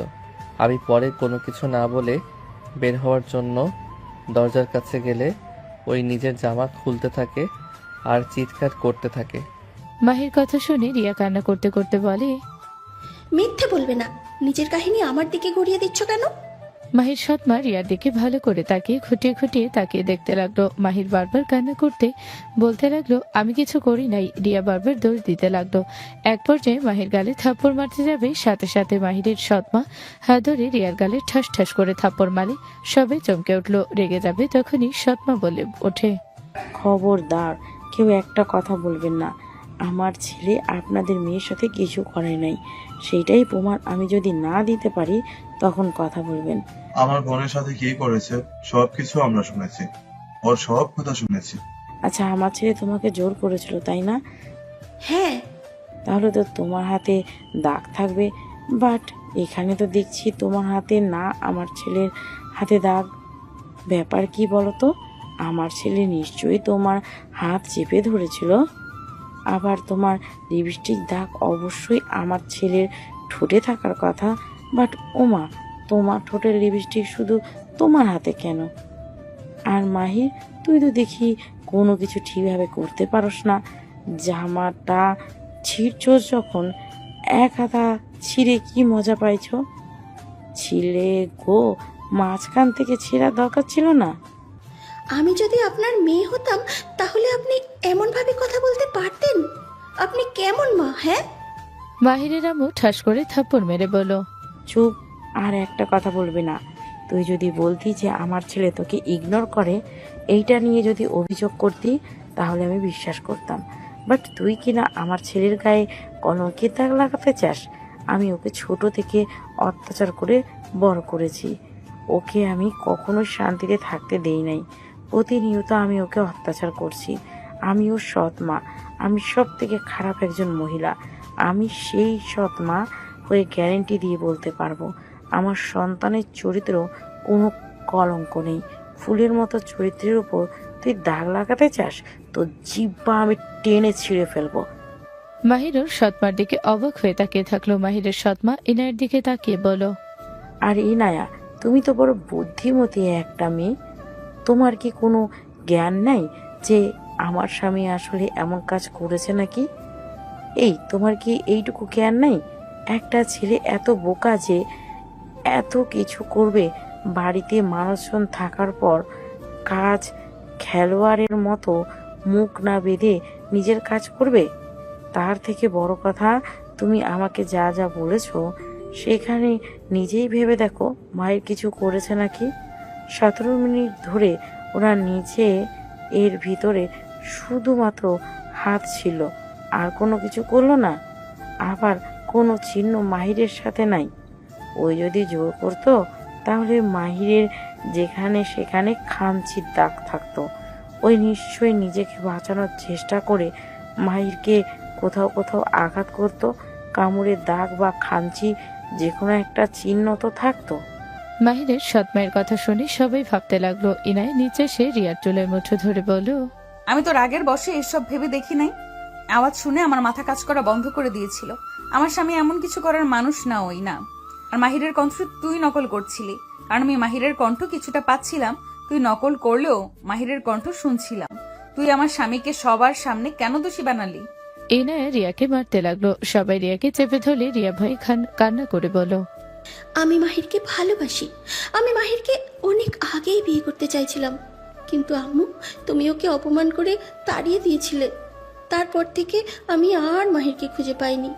আমি পরে কোনো কিছু না বলে বের হওয়ার জন্য দরজার কাছে গেলে ওই নিজের জামা খুলতে থাকে আর চিৎকার করতে থাকে। মাহির কথা শুনে রিয়া কান্না করতে করতে বলে, মিথ্যে বলবে না, নিজের কাহিনী আমার দিকে গড়িয়ে দিচ্ছ কেন? মাহির সৎমা রিয়ার দিকে ভালো করে তাকিয়ে খুঁটিয়ে খুঁটিয়ে তাকিয়ে দেখতে লাগলো। মাহির বারবার কান্না করতে বলতে লাগলো, আমি কিছু করি নাই। রিয়া বারবার দোষ দিতে লাগলো। এক পর্যায়ে মাহির গালে থাপ্পড় মারতে যাবে, সাথে সাথে মাহিরের সৎমা হাত ধরে রিয়ার গালে ঠাস ঠাস করে থাপ্পড় মারে। সবে চমকে উঠলো। রেগে যাবে তখনই সৎমা বলে ওঠে, খবরদার কেউ একটা কথা বলবেন না। আমার ছেলে আপনাদের মেয়ের সাথে কিছু করে নাই, সেইটাই প্রমাণ আমি যদি না দিতে পারি তখন কথা বলবেন। আমার বোনের সাথে কি করেছে সবকিছু আমরা শুনেছি, ওর সব কথা শুনেছি। আচ্ছা আমার ছেলে তোমাকে জোর করেছিল তাই না? হ্যাঁ। তাহলে তো তোমার হাতে দাগ থাকবে, বাট এখানে তো দেখছি তোমার হাতে না, আমার ছেলের হাতে দাগ। ব্যাপার কি বলো তো? আমার ছেলে নিশ্চয়ই তোমার হাত চেপে ধরেছিল। আবার তোমার লিপস্টিক দাগ অবশ্যই আমার ছেলের ঠোঁটে থাকার কথা, বাট ওমা তোমার ঠোঁটের লিপস্টিক শুধু তোমার হাতে কেন? আর মাহির তুই তো দেখি কোনো কিছু ঠিকভাবে করতে পারস না। জামাটা ছিঁড়ছস যখন এক হাতা ছিঁড়ে কি মজা পাইছ? ছিলে গো, মাঝখান থেকে ছেঁড়া দরকার ছিল না। আমি যদি আপনার মেয়ে হতাম তাহলে আপনি এমন ভাবে কথা বলতে পারতেন? আপনি কেমন মা? হ্যাঁ। মাহিরের আম্মু ঠাস করে থাপ্পড় মেরে বলল, চুপ, আর একটা কথা বলবি না। তুই যদি বলতি যে আমার ছেলে তোকে ইগনোর করে, এইটা নিয়ে যদি অভিযোগ করতি তাহলে আমি বিশ্বাস করতাম। বাট তুই কিনা আমার ছেলের গায়ে কলঙ্কের দাগ লাগাতে চাস? আমি ওকে ছোট থেকে অত্যাচার করে বড় করেছি। ওকে আমি কখনো শান্তিতে থাকতে দেই নাই। প্রতিনিয়ত আমি ওকে অত্যাচার করছি। আমি ওর সৎ মা। আমি সব থেকে খারাপ একজন মহিলা। আমি সেই সৎ মা হয়ে গ্যারেন্টি দিয়ে বলতে পারবো, আমার সন্তানের চরিত্র কোনো কলঙ্ক নেই। ফুলের মতো চরিত্রের উপর তুই দাগ লাগাতে চাস? তো জিব্বা আমি টেনে ছিঁড়ে ফেলবো। মাহিরুর সৎমার দিকে অবাক হয়ে তাকিয়ে থাকলো। মাহিরের সৎমা ইনায়ের দিকে তাকিয়ে বলল, আর ইনায়া, তুমি তো বড় বুদ্ধিমতী একটা মেয়ে। তোমার কি কোনো জ্ঞান নাই যে আমার স্বামী আসলে এমন কাজ করেছে নাকি? তোমার কি এইটুকু জ্ঞান নাই? একটা ছেলে এত বোকা যে এত কিছু করবে? বাড়িতে মানুষজন থাকার পর কাজ খেলোয়াড়ের মতো মুখ না বেঁধে নিজের কাজ করবে? তার থেকে বড় কথা, তুমি আমাকে যা যা বলেছো সেখানে নিজেই ভেবে দেখো মায়ের কিছু করেছে নাকি। 17 মিনিট ধরে ওরা নিচে এর ভিতরে শুধুমাত্র হাত ছিল, আর কোনো কিছু করলো না। আবার কোনো চিহ্ন মাহিরের সাথে নাই। ওই যদি জোর করতো তাহলে মাহিরের যেখানে সেখানে খামচির দাগ থাকতো। ওই নিশ্চয়ই নিজেকে বাঁচানোর চেষ্টা করে মাহিরকে কোথাও কোথাও আঘাত করতো। কামড়ের দাগ বা খামচি যে কোনো একটা চিহ্ন তো থাকতো। মাহিরের সৎমায়ের কথা শুনে সবাই ভাবতে লাগলো। ইনায় নিচে সে রিয়ার চুলের মুঠো ধরে বলল, আমি তো রাগের বশে এসব ভেবে দেখি নাই। আওয়াজ শুনে আমার মাথা কাজ করা বন্ধ করে দিয়েছিল। আমার স্বামী এমন কিছু করার মানুষ না, ওই না। আর মাহিরের কণ্ঠ তুই নকল করছিলি, কারণ আমি মাহিরের কণ্ঠ কিছুটা পাচ্ছিলাম। তুই নকল করলেও মাহিরের কণ্ঠ শুনছিলাম। তুই আমার স্বামীকে সবার সামনে কেন দোষী বানালি? ইনায় রিয়াকে মারতে লাগলো। সবাই রিয়াকে চেপে ধরলে রিয়া ভয় কান্না করে বলল, আমি মাহিরকে ভালোবাসি। আমি মাহিরকে অনেক আগেই বিয়ে করতে চাইছিলাম, কিন্তু আম্মু তুমি ওকে অপমান করে তাড়িয়ে দিয়েছিলে। তারপর থেকে আমি আর মাহিরকে খুঁজে পাইনি।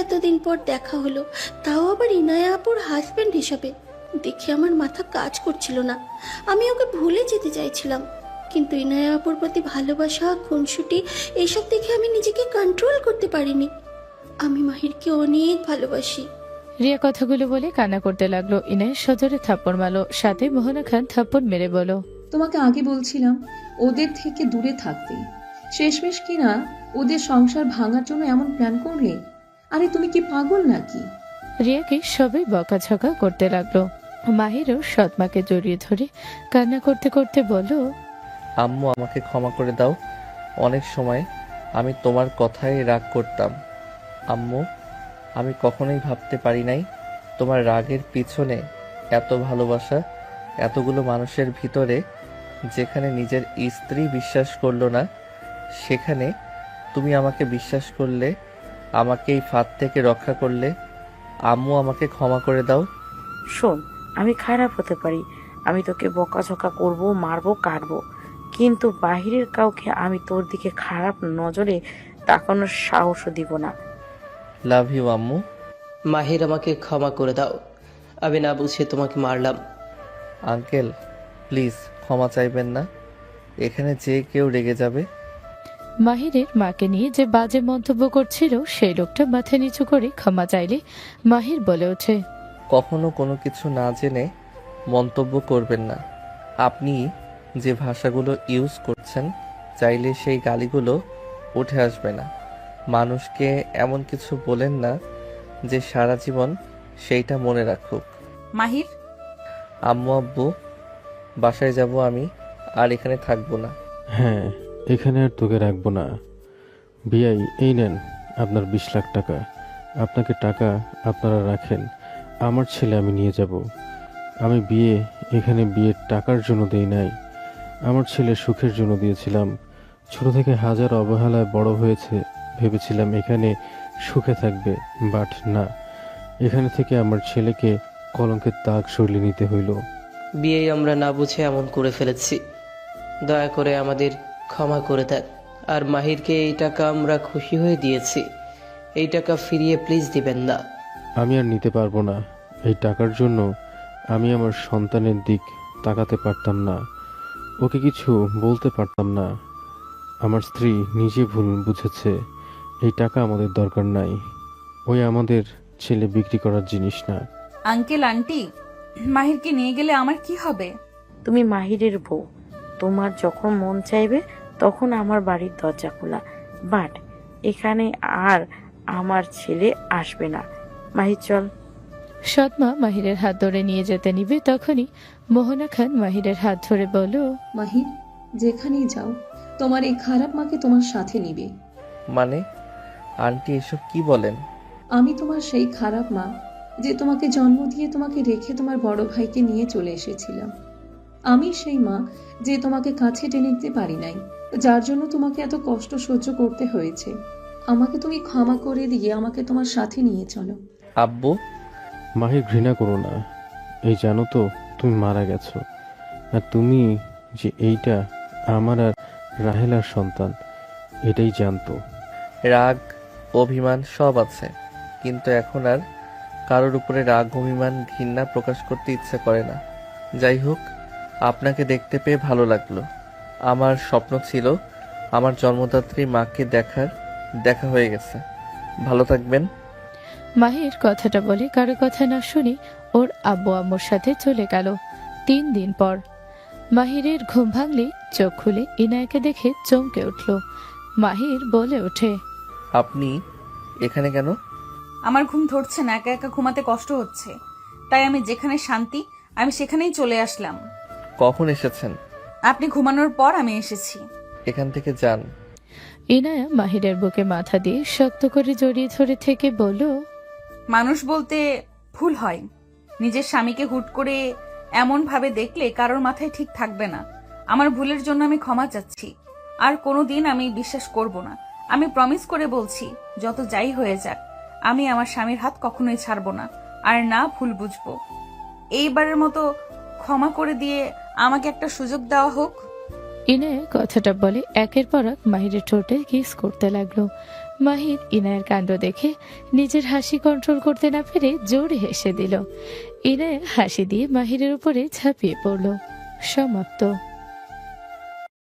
এতদিন পর দেখা হলো, তাও আবার ইনায়া আপুর হাজবেন্ড হিসাবে। দেখে আমার মাথা কাজ করছিল না। আমি ওকে ভুলে যেতে চাইছিলাম, কিন্তু ইনায়া আপুর প্রতি ভালোবাসা, খুনসুটি এইসব দেখে আমি নিজেকে কন্ট্রোল করতে পারিনি। আমি মাহিরকে অনেক ভালোবাসি। রিয়া কথাগুলো বলে কান্না করতে লাগলো। ইনায় সজোরে থাপ্পড় মারলো, সাথে মোহনা খান থাপ্পড় মেরে বলল, তোমাকে আগে বলছিলাম ওদের থেকে দূরে থাকতে, শেষমেশ কিনা ওদের সংসার ভাঙার জন্য এমন প্ল্যান করলে। আরে তুমি কি পাগল নাকি? রিয়াকে সবাই বকাঝকা করতে লাগলো। মাহিরও সৎমাকে জড়িয়ে ধরে কান্না করতে করতে বলল, আম্মু আমাকে ক্ষমা করে দাও। অনেক সময় আমি তোমার কথায় রাগ করতাম। আম্মু, আমি কখনোই ভাবতে পারি নাই তোমার রাগের পিছনে এত ভালোবাসা। এতগুলো মানুষের ভিতরে যেখানে নিজের স্ত্রী বিশ্বাস করলো না, সেখানে তুমি আমাকে বিশ্বাস করলে, আমাকে এই ফাঁদ থেকে রক্ষা করলে। আম্মু আমাকে ক্ষমা করে দাও। শোন, আমি খারাপ হতে পারি, আমি তোকে বকাঝকা করবো, মারবো, কাটবো, কিন্তু বাহিরের কাউকে আমি তোর দিকে খারাপ নজরে তাকানোর সাহসও দিব না। লাভ ইউ আম্মু। মাহির আমাকে ক্ষমা করে দাও, আমি না বুঝে তোমাকে মারলাম। আঙ্কেল প্লিজ ক্ষমা চাইবেন না, এখানে যে কেউ রেগে যাবে। মাহিরের মাকে নিয়ে যে বাজে মন্তব্য করছিল সেই লোকটা মাথা নিচু করে ক্ষমা চাইলে মাহির বলে ওঠে, কখনো কোনো কিছু না জেনে মন্তব্য করবেন না। আপনি যে ভাষাগুলো ইউজ করছেন, চাইলে সেই গালিগুলো উঠে আসবে না। মানুষকে এমন কিছু বলেন না যে সারা জীবন সেইটা মনে রাখুক। মাহির, আম্মু আব্বু, বাসায় যাব আমি, আর এখানে থাকবো না। হ্যাঁ, এখানে আর তোকে রাখবো না। বিআই, এই নেন আপনার 20 লাখ টাকা। আপনাকে টাকা আপনারা রাখেন, আমার ছেলে আমি নিয়ে যাব। আমি এখানে বিয়ের টাকার জন্য দেই নাই, আমার ছেলে সুখের জন্য দিয়েছিলাম। ছোট থেকে হাজার অবহেলায় বড় হয়েছে, ভেবেছিলাম এখানে সুখে থাকবে, বাট না, এখানে থেকে আমার ছেলেকে কলঙ্কের দাগ সরিয়ে নিতে হইল। বিয়ে আমরা না বুঝে এমন করে ফেলেছি, দয়া করে আমাদের ক্ষমা করে দেন। আর মাহিরকে এই টাকা আমরা খুশি হয়ে দিয়েছি, এই টাকা ফিরিয়ে প্লিজ দিবেন না। আমি আর নিতে পারবো না। এই টাকার জন্য আমি আমার সন্তানের দিক তাকাতে পারতাম না, ওকে কিছু বলতে পারতাম না। আমার স্ত্রী নিজে ভুল বুঝেছে, এই টাকা আমাদের দরকার নাই। ওই আমাদের ছেলে বিক্রি করার জিনিস না। আঙ্কেল আন্টি, মাহিরকে নিয়ে গেলে আমার কি হবে? তুমি মাহিরের বউ, তোমার যখন মন চাইবে তখন আমার বাড়ির দরজা খোলা, বাট এখানে আর আমার ছেলে আসবে না। মাহির চল। সৎমা মাহিরের হাত ধরে নিয়ে যেতে নিবে তখনই মোহনা খান মাহিরের হাত ধরে বলল, মাহির, যেখানেই যাও তোমার এই খারাপ মাকে তোমার সাথে নিবে। মানে আন্টি এসব কি বলেন? আমি তোমার সেই খারাপ মা যে তোমাকে জন্ম দিয়ে তোমাকে রেখে তোমার বড় ভাইকে নিয়ে চলে এসেছিলাম। আমি সেই মা যে তোমাকে কাছে টেনে নিতে পারি নাই, যার জন্য তোমাকে এত কষ্ট সহ্য করতে হয়েছে। আমাকে তুমি ক্ষমা করে দিয়ে আমাকে তোমার সাথে নিয়ে চলো। আব্বু, মাহির ঘৃণা করো না। এই জানো তো তুমি মারা গেছো, আর তুমি যে এইটা আমার আর রাহেলার সন্তান এটাই জানতো। রাগ অভিমান সব আছে, কিন্তু এখন আর কারোর উপরে রাগ অভিমান ঘৃণা প্রকাশ করতে ইচ্ছে করে না। যাই হোক, আপনাকে দেখতে পেয়ে ভালো লাগলো। আমার স্বপ্ন ছিল আমার জন্মদাত্রী মাকে দেখা হয়ে গেছে। ভালো থাকবেন। মাহির কথাটা বলে কারো কথা না শুনে ওর আব্বু আম্মুর সাথে চলে গেল। 3 দিন পর মাহিরের ঘুম ভাঙলে চোখ খুলে ইনায়াকে দেখে চমকে উঠল। মাহির বলে ওঠে, আপনি এখানে কেন? আমার ঘুম ধরছে না, একা একা ঘুমাতে কষ্ট হচ্ছে, তাই আমি যেখানে শান্তি আমি সেখানেই চলে আসলাম। কখন এসেছেন? আপনি ঘুমানোর পর আমি এসেছি। এখান থেকে যান। ইনায়া মাহিরের বুকে মাথা দিয়ে শক্ত করে জড়িয়ে ধরে থেকে বলল, মানুষ বলতে ভুল হয়। নিজের স্বামীকে হুট করে এমন ভাবে দেখলে কারোর মাথায় ঠিক থাকবে না। আমার ভুলের জন্য আমি ক্ষমা চাচ্ছি। আর কোনোদিন আমি বিশ্বাস করব না। আমি প্রমিস করে বলছি, যত যাই হয়ে যাক আমি আমার স্বামীর হাত কখনোই ছাড়বো না, আর না ভুল বুঝবো। এইবারের মতো ক্ষমা করে দিয়ে আমাকে একটা সুযোগ দেওয়া হোক। ইনায়া কথাটা বলে একের পর এক মাহিরের ঠোঁটে কিস করতে লাগলো। মাহির ইনায়ের কাণ্ড দেখে নিজের হাসি কন্ট্রোল করতে না পেরে জোরে হেসে দিল। ইনায়া হাসি দিয়ে মাহিরের উপরে ঝাঁপিয়ে পড়ল। সমাপ্ত।